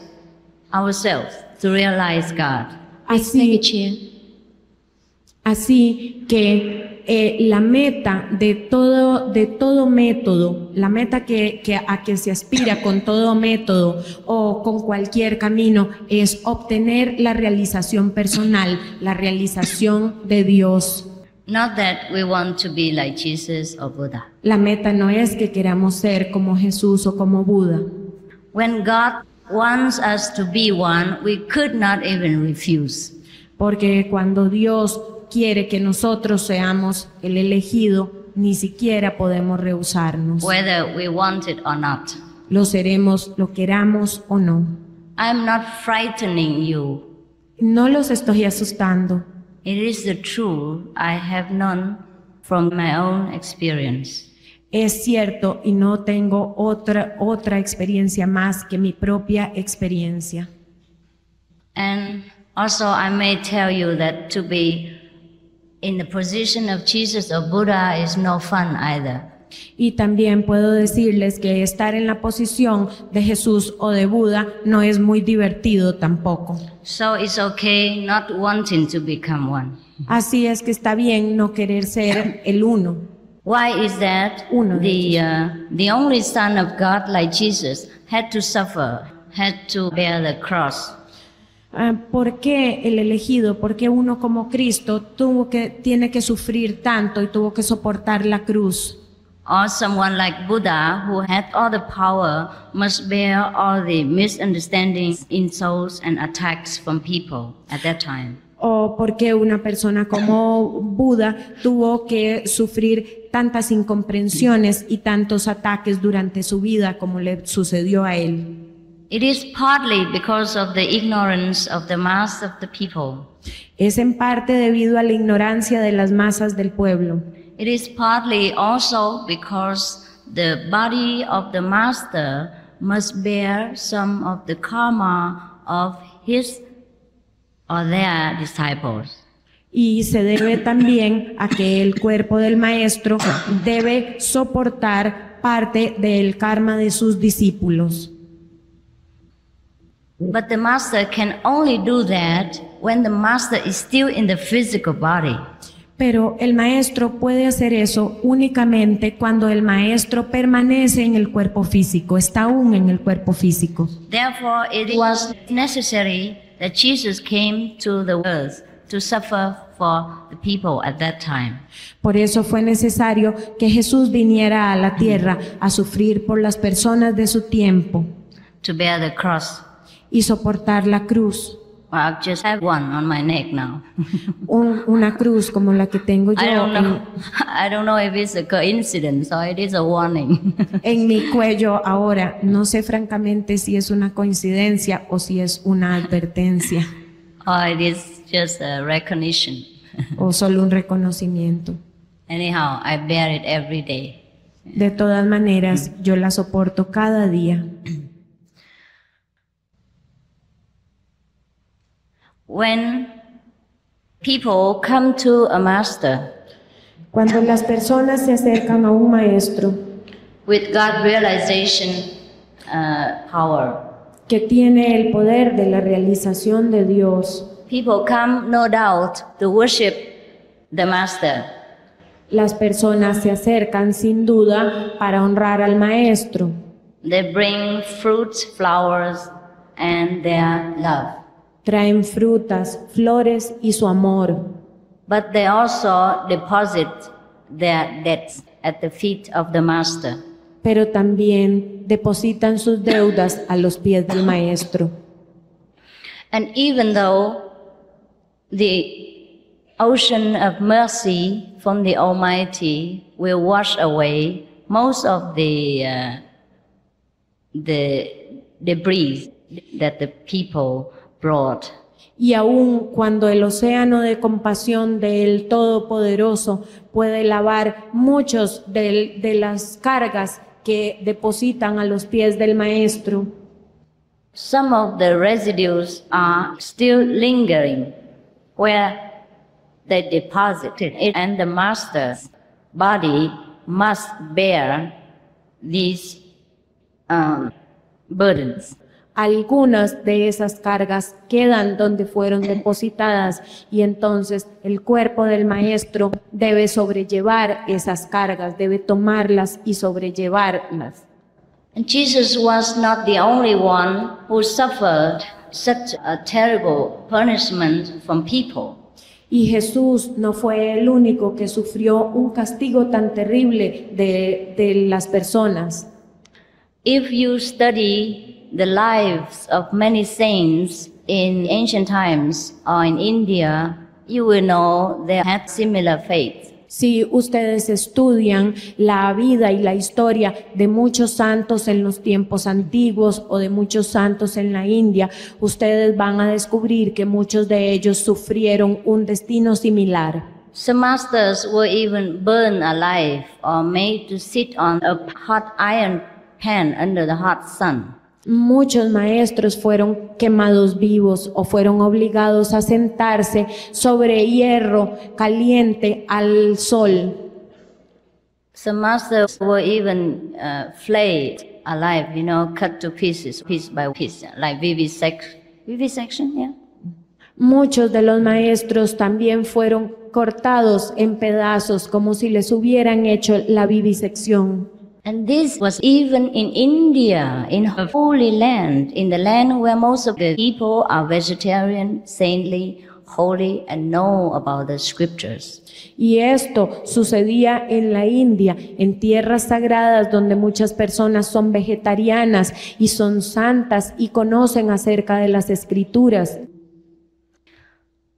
ourselves, to realize God. Así que la meta de todo método, la meta a que se aspira con todo método o con cualquier camino es obtener la realización personal, la realización de Dios. Not that we want to be like Jesus or Buddha. La meta no es que queramos ser como Jesús o como Buda. When God wants us to be one, we could not even refuse. Porque cuando Dios quiere que nosotros seamos el elegido, ni siquiera podemos rehusarnos. Whether we want it or not. Lo seremos, lo queramos o no. I'm not frightening you. No los estoy asustando. It is the truth I have known from my own experience. Es cierto y no tengo otra experiencia más que mi propia experiencia. And also I may tell you that to be in the position of Jesus or Buddha is no fun either. Y también puedo decirles que estar en la posición de Jesús o de Buda no es muy divertido tampoco. So it's okay not wanting to become one. Así es que está bien no querer ser el uno. Why is that? The only Son of God like Jesus had to suffer, had to bear the cross. ¿Por qué el elegido? ¿Por qué uno como Cristo tiene que sufrir tanto y tuvo que soportar la cruz? Or someone like Buddha, who had all the power, must bear all the misunderstandings, insults, and attacks from people at that time. ¿O por qué una persona como Buda tuvo que sufrir tantas incomprensiones y tantos ataques durante su vida como le sucedió a él? It is partly because of the ignorance of the mass of the people. Es en parte debido a la ignorancia de las masas del pueblo. It is partly also because the body of the master must bear some of the karma of his or their disciples. Y se debe también a que el cuerpo del maestro debe soportar parte del karma de sus discípulos. But the master can only do that when the master is still in the physical body. Pero el maestro puede hacer eso únicamente cuando el maestro permanece en el cuerpo físico, está aún en el cuerpo físico. Therefore, it was necessary that Jesus came to the earth to suffer for the people at that time. Por eso fue necesario que Jesús viniera a la tierra a sufrir por las personas de su tiempo. To bear the cross. Y soportar la cruz. Well, I just have one on my neck now. Una cruz como la que tengo yo. I don't know if it's a coincidence or it is a warning. En mi cuello ahora. No sé francamente si es una coincidencia o si es una advertencia. Or it is just a recognition. O solo un reconocimiento. Anyhow, I bear it every day. De todas maneras, yo la soporto cada día. When people come to a master, cuando las personas se acercan a un maestro, with God realization power, que tiene el poder de la realización de Dios, people come, no doubt, to worship the master. Las personas se acercan sin duda para honrar al maestro. They bring fruits, flowers, and their love. Traen frutas, flores y su amor. But they also deposit their debts at the feet of the master. Pero también depositan sus deudas a los pies del maestro. And even though the ocean of mercy from the Almighty will wash away most of the debris that the people brought. Y aun cuando el océano de compasión del Todopoderoso puede lavar muchos de las cargas que depositan a los pies del Maestro, some of the residues are still lingering where they deposited it, and the master's body must bear these burdens. Algunas de esas cargas quedan donde fueron depositadas y entonces el cuerpo del maestro debe sobrellevar esas cargas, debe tomarlas y sobrellevarlas. And Jesus was not the only one who suffered such a terrible punishment from people. Y Jesús no fue el único que sufrió un castigo tan terrible de las personas. If you study the lives of many saints in ancient times or in India, you will know they had similar faith. Si ustedes estudian la vida y la historia de muchos santos en los tiempos antiguos o de muchos santos en la India, ustedes van a descubrir que muchos de ellos sufrieron un destino similar. Some masters were even burned alive or made to sit on a hot iron pan under the hot sun. Muchos maestros fueron quemados vivos o fueron obligados a sentarse sobre hierro caliente al sol. Some masters were even flayed alive, cut to pieces, piece by piece, like vivisection, yeah. Muchos de los maestros también fueron cortados en pedazos como si les hubieran hecho la vivisección. And this was even in India, in a holy land, in the land where most of the people are vegetarian, saintly, holy, and know about the scriptures. Y esto sucedía en la India, en tierras sagradas donde muchas personas son vegetarianas y son santas y conocen acerca de las escrituras.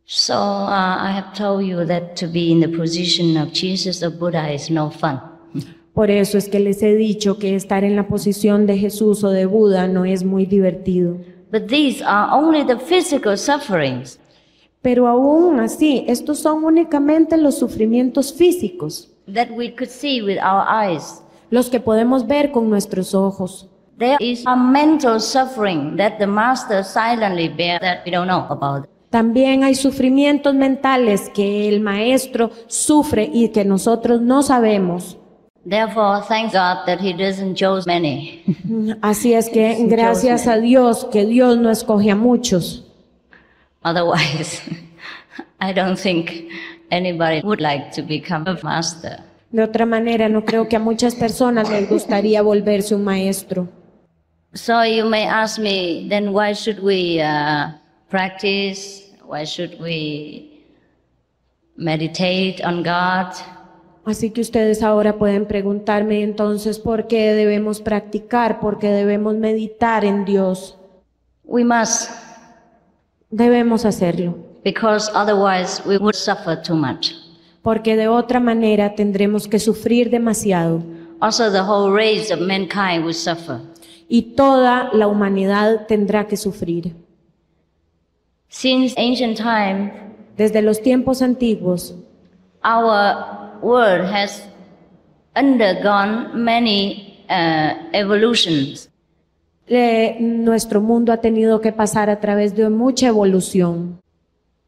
So I have told you that to be in the position of Jesus or Buddha is no fun. Por eso es que les he dicho que estar en la posición de Jesús o de Buda no es muy divertido. But these are only the physical sufferings. Pero aún así, estos son únicamente los sufrimientos físicos, that we could see with our eyes. Los que podemos ver con nuestros ojos. There is a mental suffering that the master silently bears that we don't know about. También hay sufrimientos mentales que el maestro sufre y que nosotros no sabemos. Therefore, thank God that he doesn't choose many. Así es que gracias a Dios que Dios no escoge a muchos. Otherwise, I don't think anybody would like to become a master. De otra manera, no creo que a muchas personas les gustaría volverse un maestro. So you may ask me, then why should we practice? Why should we meditate on God? Así que ustedes ahora pueden preguntarme entonces por qué debemos practicar, por qué debemos meditar en Dios. We must. Debemos hacerlo. Because otherwise we would suffer too much. Porque de otra manera tendremos que sufrir demasiado. Also the whole race of mankind will suffer. Y toda la humanidad tendrá que sufrir. Since ancient time, desde los tiempos antiguos, our world has undergone many evolutions. Nuestro mundo ha tenido que pasar a través de mucha evolución.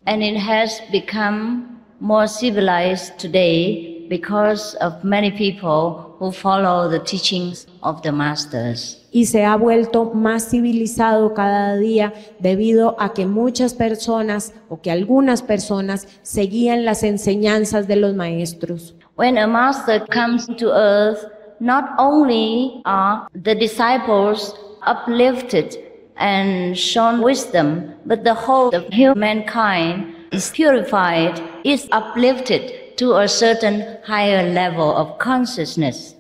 And it has become more civilized today because of many people who follow the teachings of the masters. Y se ha vuelto más civilizado cada día debido a que muchas personas o que algunas personas seguían las enseñanzas de los maestros. When a master comes to earth, not only are the disciples uplifted and shown wisdom, but the whole of humankind is purified, is uplifted to a certain higher level of consciousness.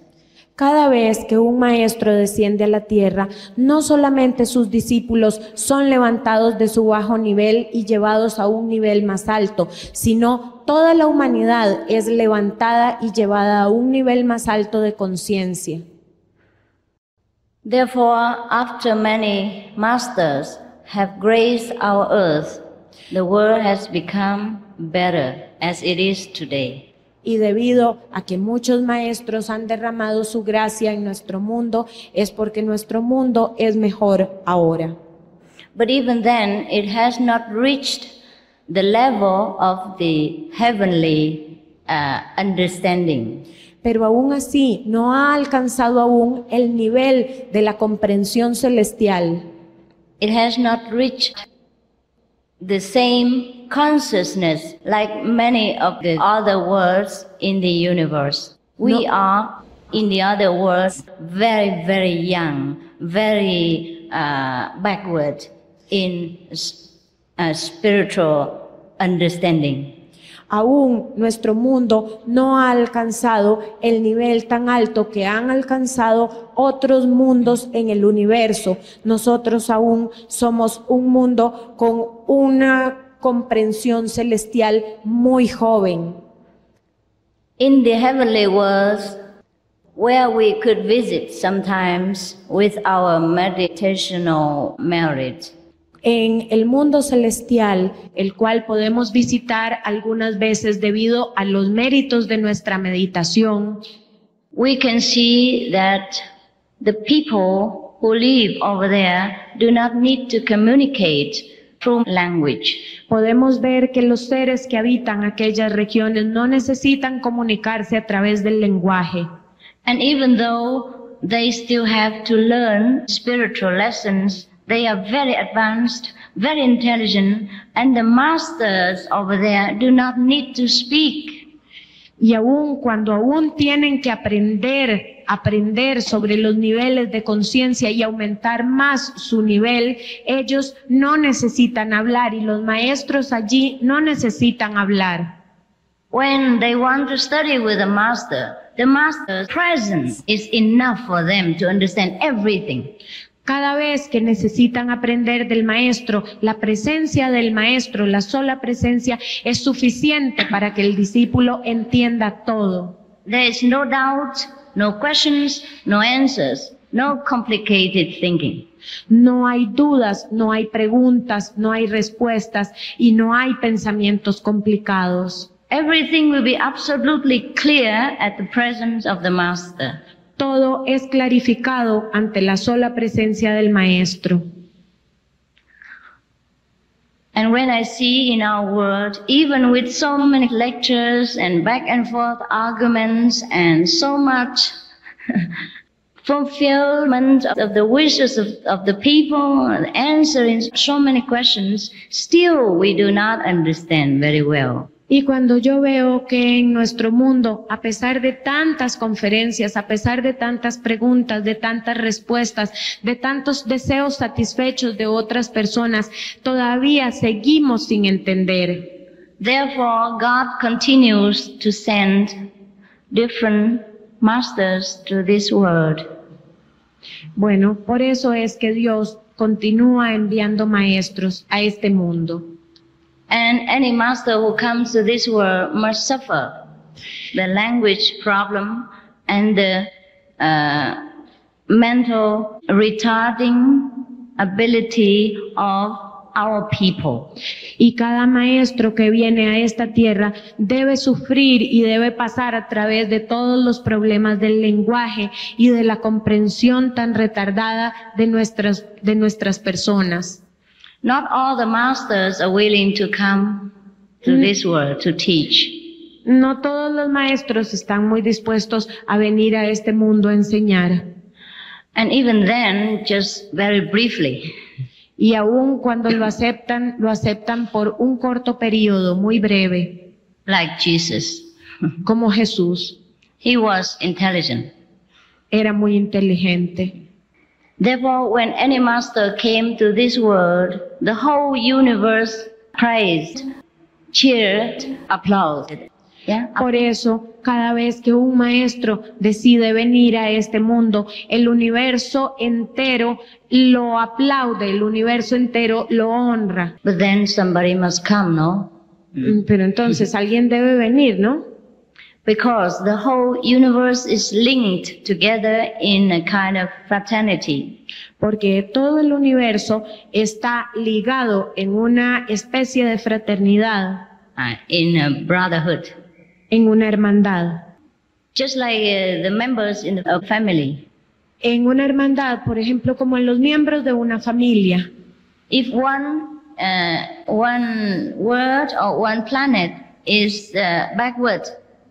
Cada vez que un maestro desciende a la tierra, no solamente sus discípulos son levantados de su bajo nivel y llevados a un nivel más alto, sino toda la humanidad es levantada y llevada a un nivel más alto de conciencia. Therefore, after many masters have graced our earth, the world has become better as it is today. Y debido a que muchos maestros han derramado su gracia en nuestro mundo, es porque nuestro mundo es mejor ahora. But even then, it has not reached the level of the heavenly understanding. Pero aún así, no ha alcanzado aún el nivel de la comprensión celestial. It has not reached the same consciousness like many of the other worlds in the universe. We are in the other worlds very, very young, very backward in spiritual understanding. Aún nuestro mundo no ha alcanzado el nivel tan alto que han alcanzado otros mundos en el universo. Nosotros aún somos un mundo con una comprensión celestial muy joven. In the heavenly worlds, where we could visit sometimes with our meditational merit, En el mundo celestial, el cual podemos visitar algunas veces debido a los méritos de nuestra meditación, we can see that the people who live over there do not need to communicate through language. podemos ver que los seres que habitan aquellas regiones no necesitan comunicarse a través del lenguaje. And even though they still have to learn spiritual lessons, they are very advanced, very intelligent, and the masters over there do not need to speak. Y aún cuando aún tienen que aprender sobre los niveles de conciencia y aumentar más su nivel, ellos no necesitan hablar y los maestros allí no necesitan hablar. When they want to study with the master's presence is enough for them to understand everything. Cada vez que necesitan aprender del maestro, la presencia del maestro, la sola presencia, es suficiente para que el discípulo entienda todo. There is no doubt, no questions, no answers, no complicated thinking. No hay dudas, no hay preguntas, no hay respuestas y no hay pensamientos complicados. Everything will be absolutely clear at the presence of the master. Todo es clarificado ante la sola presencia del maestro. And when I see in our world, even with so many lectures and back and forth arguments and so much fulfillment of the wishes of the people and answering so many questions, still we do not understand very well. Y cuando yo veo que en nuestro mundo, a pesar de tantas conferencias, a pesar de tantas preguntas, de tantas respuestas, de tantos deseos satisfechos de otras personas, todavía seguimos sin entender. Therefore, God continues to send different masters to this world. Bueno, por eso es que Dios continúa enviando maestros a este mundo. And any master who comes to this world must suffer the language problem and the mental retarding ability of our people. Y cada maestro que viene a esta tierra debe sufrir y debe pasar a través de todos los problemas del lenguaje y de la comprensión tan retardada de nuestras personas. Not all the masters are willing to come to this world to teach. No todos los maestros están muy dispuestos a venir a este mundo a enseñar. And even then, just very briefly. Y aún cuando lo aceptan por un corto periodo, muy breve. Like Jesus. Como Jesús. He was intelligent. Era muy inteligente. Therefore, when any master came to this world, the whole universe praised, cheered, applauded. Yeah? Por eso, cada vez que un maestro decide venir a este mundo, el universo entero lo aplaude, el universo entero lo honra. But then somebody must come, no? Pero entonces alguien debe venir, ¿no? Because the whole universe is linked together in a kind of fraternity. Porque todo el universo está ligado en una especie de fraternidad. In a brotherhood. En una hermandad. Just like the members in a family. En una hermandad, por ejemplo, como en los miembros de una familia. If one world or one planet is backward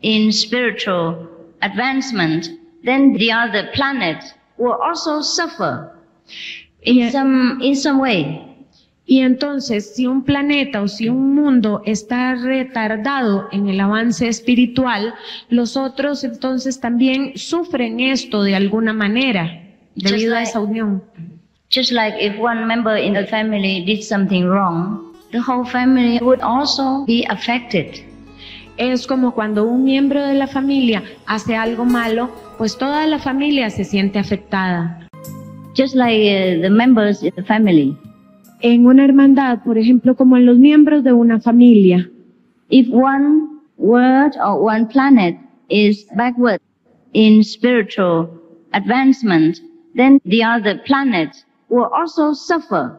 in spiritual advancement, then the other planet will also suffer in some way. Y entonces, si un planeta o si un mundo está retardado en el avance espiritual, los otros entonces también sufren esto de alguna manera, debido a esa unión. Just like if one member in the family did something wrong, the whole family would also be affected. Es como cuando un miembro de la familia hace algo malo, pues toda la familia se siente afectada. Just like the members in the family. En una hermandad, por ejemplo, como en los miembros de una familia. If one world or one planet is backward in spiritual advancement, then the other planet will also suffer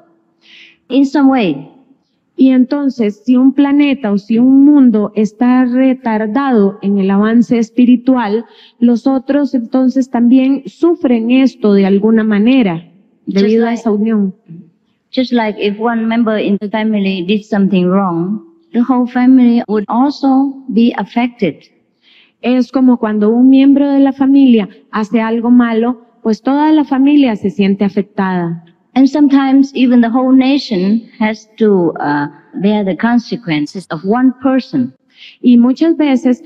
in some way. Y entonces, si un planeta o si un mundo está retardado en el avance espiritual, los otros entonces también sufren esto de alguna manera, debido a esa unión. Just like if one member in the family did something wrong, the whole family would also be affected. Es como cuando un miembro de la familia hace algo malo, pues toda la familia se siente afectada. And sometimes even the whole nation has to bear the consequences of one person. Y muchas veces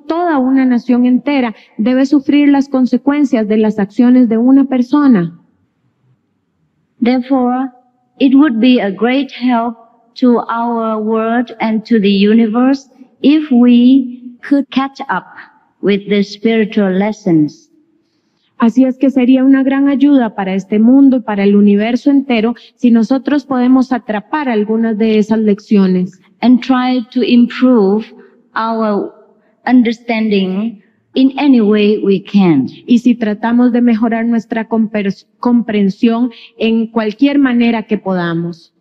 toda una nación entera debe sufrir las consecuencias de las acciones de una persona. Therefore, it would be a great help to our world and to the universe if we could catch up with the spiritual lessons. Así es que sería una gran ayuda para este mundo y para el universo entero si nosotros podemos atrapar algunas de esas lecciones. And try to improve our understanding in any way we can. Y si tratamos de mejorar nuestra comprensión en cualquier manera que podamos.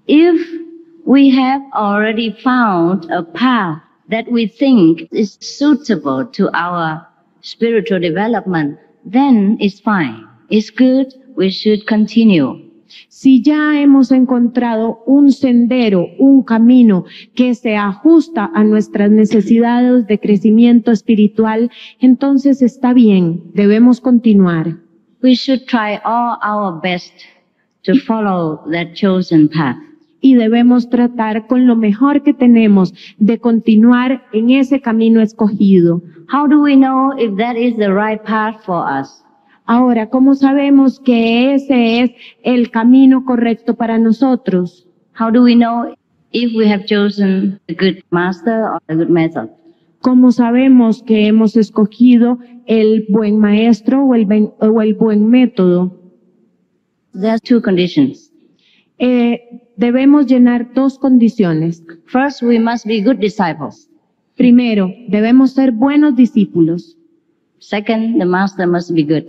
If we have already found a path that we think is suitable to our spiritual development, then it's fine. It's good. We should continue. Si ya hemos encontrado un sendero, un camino que se ajusta a nuestras necesidades de crecimiento espiritual, entonces está bien, debemos continuar. We should try all our best to follow that chosen path. Y debemos tratar con lo mejor que tenemos de continuar en ese camino escogido. How do we know if that is the right path for us? Ahora, ¿cómo sabemos que ese es el camino correcto para nosotros? How do we know if we have chosen a good master or a good method? ¿Cómo sabemos que hemos escogido el buen maestro o el buen método? There are two conditions. Debemos llenar dos condiciones. First, we must be good disciples. Primero, debemos ser buenos discípulos. Second, the master must be good.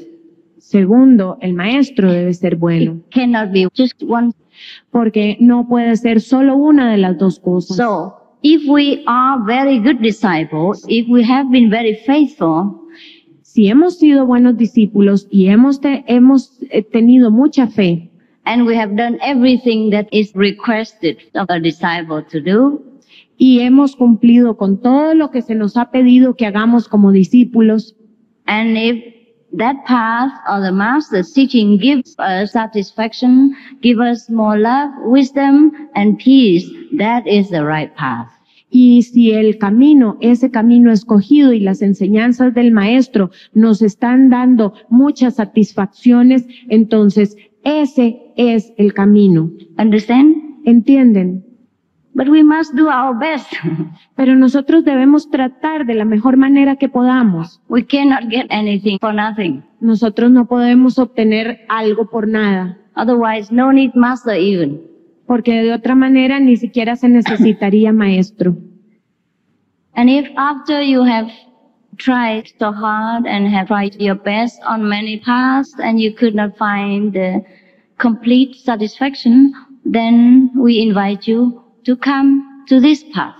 Segundo, el maestro debe ser bueno. It cannot be just one. Porque no puede ser solo una de las dos cosas. So, if we are very good disciples, if we have been very faithful, si hemos sido buenos discípulos y hemos tenido mucha fe, and we have done everything that is requested of a disciple to do, y hemos cumplido con todo lo que se nos ha pedido que hagamos como discípulos, and if that path or the master's teaching gives us satisfaction, give us more love, wisdom, and peace, that is the right path. Y si el camino, ese camino escogido y las enseñanzas del maestro nos están dando muchas satisfacciones, entonces ese es el camino. Understand? ¿Entienden? But we must do our best. Pero nosotros debemos tratar de la mejor manera que podamos. We cannot get anything for nothing. Nosotros no podemos obtener algo por nada. Otherwise, no need master even. Porque de otra manera ni siquiera se necesitaría maestro. And if after you have tried so hard and have tried your best on many paths and you could not find the complete satisfaction, then we invite you to come to this path.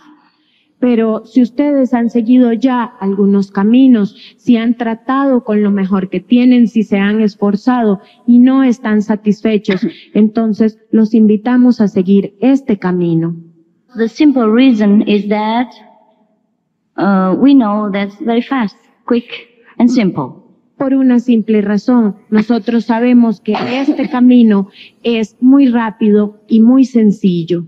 Pero si ustedes han seguido ya algunos caminos, si han tratado con lo mejor que tienen, si se han esforzado y no están satisfechos, entonces los invitamos a seguir este camino. The simple reason is that we know that's very fast, quick and simple. Por una simple razón, nosotros sabemos que este camino es muy rápido y muy sencillo.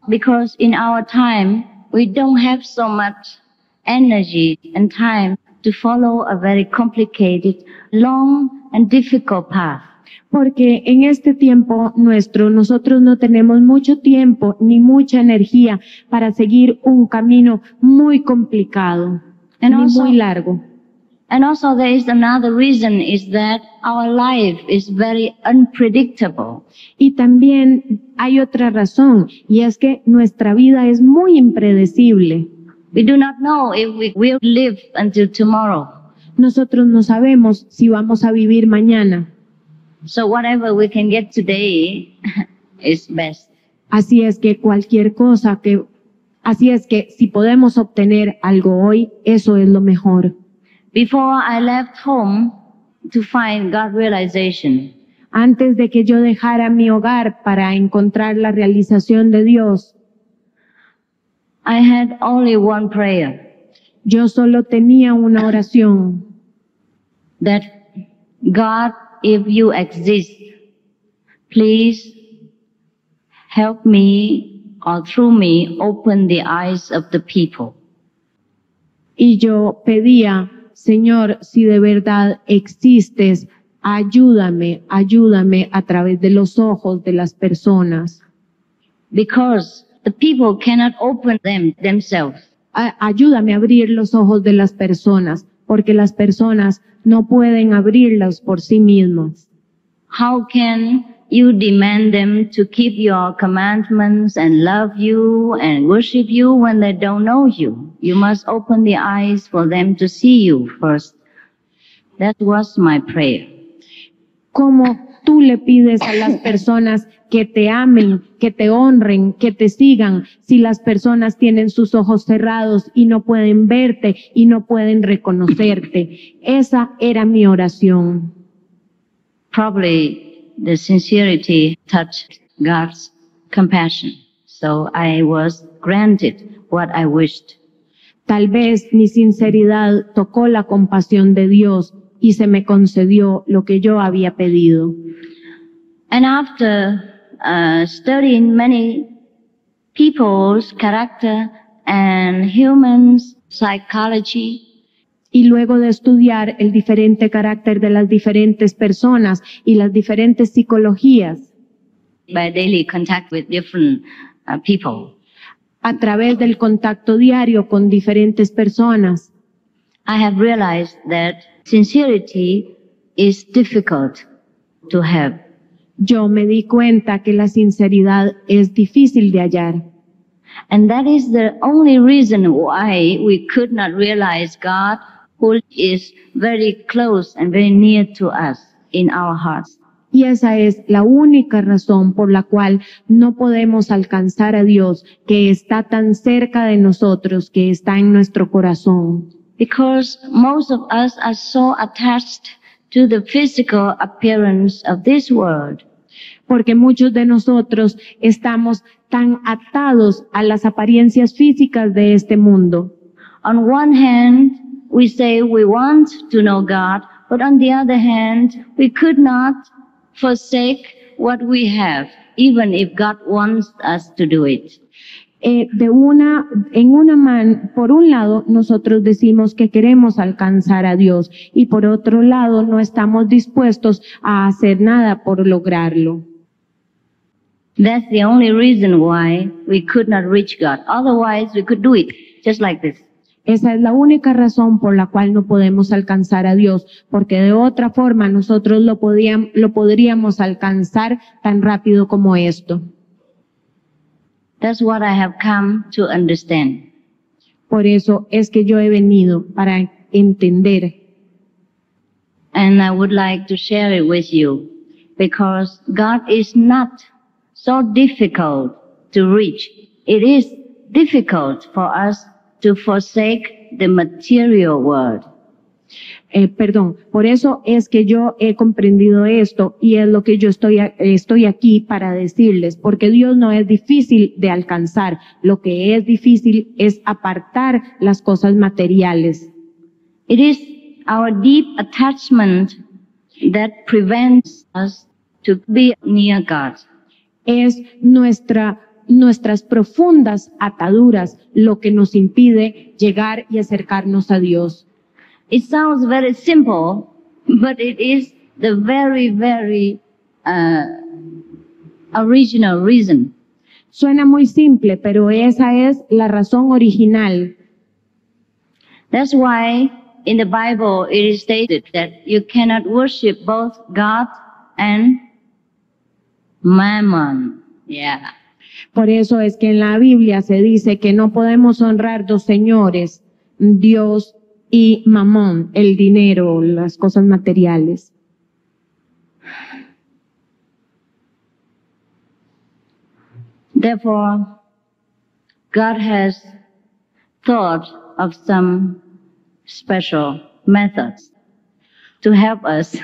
Because in our time, we don't have so much energy and time to follow a very complicated, long and difficult path. Porque en este tiempo nosotros no tenemos mucho tiempo ni mucha energía para seguir un camino muy complicado y muy largo. And also there is another reason is that our life is very unpredictable. Y también hay otra razón, y es que nuestra vida es muy impredecible. We do not know if we will live until tomorrow. Nosotros no sabemos si vamos a vivir mañana. So whatever we can get today is best. Así es que si podemos obtener algo hoy, eso es lo mejor. Before I left home to find God realization, Antes de que yo dejara mi hogar para encontrar la realización de Dios, I had only one prayer, yo solo tenía una oración. that God, if you exist, please help me or through me open the eyes of the people. Y yo pedía, Señor, si de verdad existes, ayúdame a través de los ojos de las personas. Because the people cannot open them themselves. Ayúdame a abrir los ojos de las personas, porque las personas no pueden abrirlos por sí mismas. How can you demand them to keep your commandments and love you and worship you when they don't know you? You must open the eyes for them to see you first. That was my prayer. ¿Cómo tú le pides a las personas que te amen, que te honren, que te sigan, si las personas tienen sus ojos cerrados y no pueden verte y no pueden reconocerte? Esa era mi oración. Probably the sincerity touched God's compassion. So I was granted what I wished. Tal vez mi sinceridad tocó la compasión de Dios y se me concedió lo que yo había pedido. And after studying many people's character and humans' psychology, y luego de estudiar el diferente carácter de las diferentes personas y las diferentes psicologías, by daily contact with different people, a través del contacto diario con diferentes personas, I have realized that sincerity is difficult to have. Yo me di cuenta que la sinceridad es difícil de hallar. And that is the only reason why we could not realize God, who is very close and very near to us in our hearts. Y esa es la única razón por la cual no podemos alcanzar a Dios, que está tan cerca de nosotros, que está en nuestro corazón. Because most of us are so attached to the physical appearance of this world. Porque muchos de nosotros estamos tan atados a las apariencias físicas de este mundo. On one hand, we say we want to know God, but on the other hand, we could not forsake what we have, even if God wants us to do it. Por un lado, nosotros decimos que queremos alcanzar a Dios y por otro lado, no estamos dispuestos a hacer nada por lograrlo. That's the only reason why we could not reach God. Otherwise, we could do it just like this. Esa es la única razón por la cual no podemos alcanzar a Dios, porque de otra forma nosotros lo podríamos alcanzar tan rápido como esto. That's what I have come to understand. Por eso es que yo he venido para entender. And I would like to share it with you, because God is not so difficult to reach. It is difficult for us to forsake the material world. Por eso es que yo he comprendido esto y es lo que yo estoy aquí para decirles, porque Dios no es difícil de alcanzar, lo que es difícil es apartar las cosas materiales. It is our deep attachment that prevents us to be near God. Es nuestras profundas ataduras lo que nos impide llegar y acercarnos a Dios. It sounds very simple, but it is the very, very original reason. Suena muy simple, pero esa es la razón original. That's why in the Bible it is stated that you cannot worship both God and Mammon. Yeah. Por eso es que en la Biblia se dice que no podemos honrar dos señores, Dios y Mamón, el dinero, las cosas materiales. Therefore, God has thought of some special methods to help us,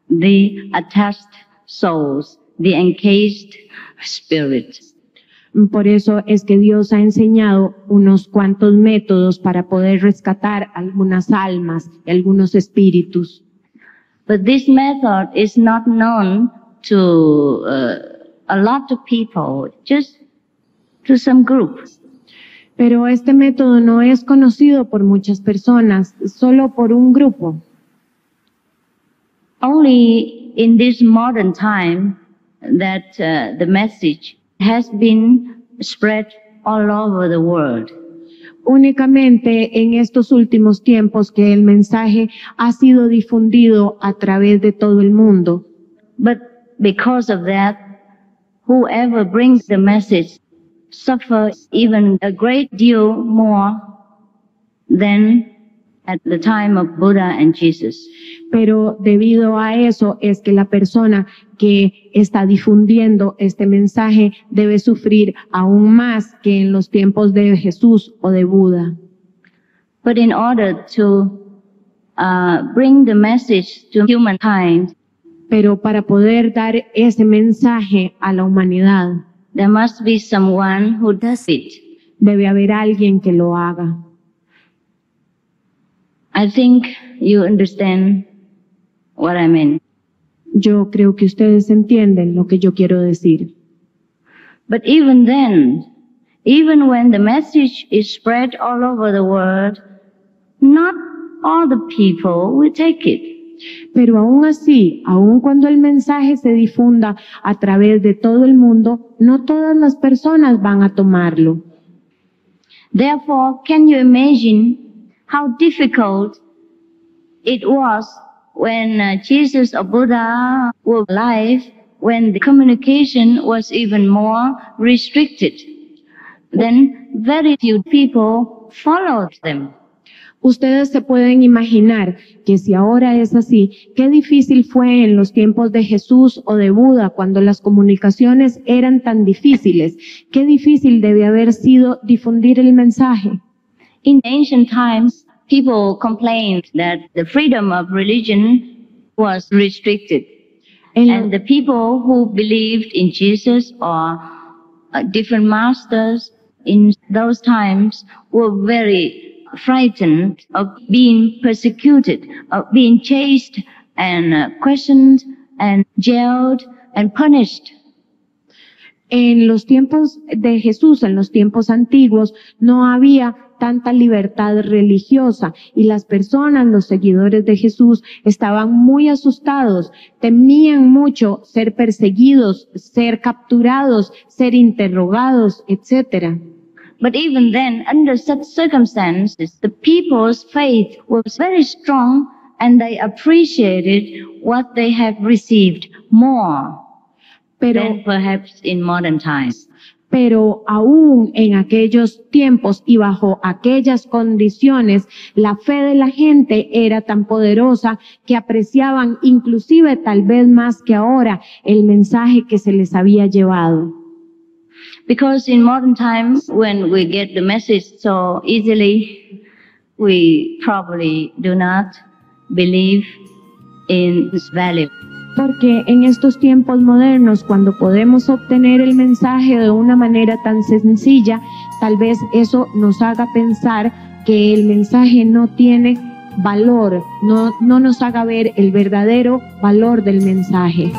the attached souls, the encaged spirits. Por eso es que Dios ha enseñado unos cuantos métodos para poder rescatar algunas almas y algunos espíritus. But this method is not known to a lot of people, just to some groups. Pero este método no es conocido por muchas personas, solo por un grupo. Only in this modern time that the message has been spread all over the world. Únicamente en estos últimos tiempos que el mensaje ha sido difundido a través de todo el mundo. But because of that, whoever brings the message suffers even a great deal more than at the time of Buddha and Jesus. Pero debido a eso es que la persona que está difundiendo este mensaje debe sufrir aún más que en los tiempos de Jesús o de Buda. But in order to bring the message to humankind, pero para poder dar ese mensaje a la humanidad, there must be someone who does it. Debe haber alguien que lo haga. I think you understand what I mean. Yo creo que ustedes entienden lo que yo quiero decir. But even then, even when the message is spread all over the world, not all the people will take it. Pero aún así, aun cuando el mensaje se difunda a través de todo el mundo, no todas las personas van a tomarlo. Therefore, can you imagine how difficult it was when Jesus or Buddha were alive, when the communication was even more restricted? Then very few people followed them. Ustedes se pueden imaginar que si ahora es así, qué difícil fue en los tiempos de Jesús o de Buda cuando las comunicaciones eran tan difíciles. Qué difícil debe haber sido difundir el mensaje. In ancient times, people complained that the freedom of religion was restricted. And the people who believed in Jesus or different masters in those times were very frightened of being persecuted, of being chased and questioned and jailed and punished. En los tiempos de Jesús, en los tiempos antiguos, no había tanta libertad religiosa y las personas, los seguidores de Jesús, estaban muy asustados, temían mucho ser perseguidos, ser capturados, ser interrogados, etc. But even then, under such circumstances, the people's faith was very strong and they appreciated what they have received more than perhaps in modern times. Pero aún en aquellos tiempos y bajo aquellas condiciones, la fe de la gente era tan poderosa que apreciaban inclusive tal vez más que ahora el mensaje que se les había llevado. Because in modern times, when we get the message so easily, we probably do not believe in its value. Porque en estos tiempos modernos, cuando podemos obtener el mensaje de una manera tan sencilla, tal vez eso nos haga pensar que el mensaje no tiene valor, no nos haga ver el verdadero valor del mensaje.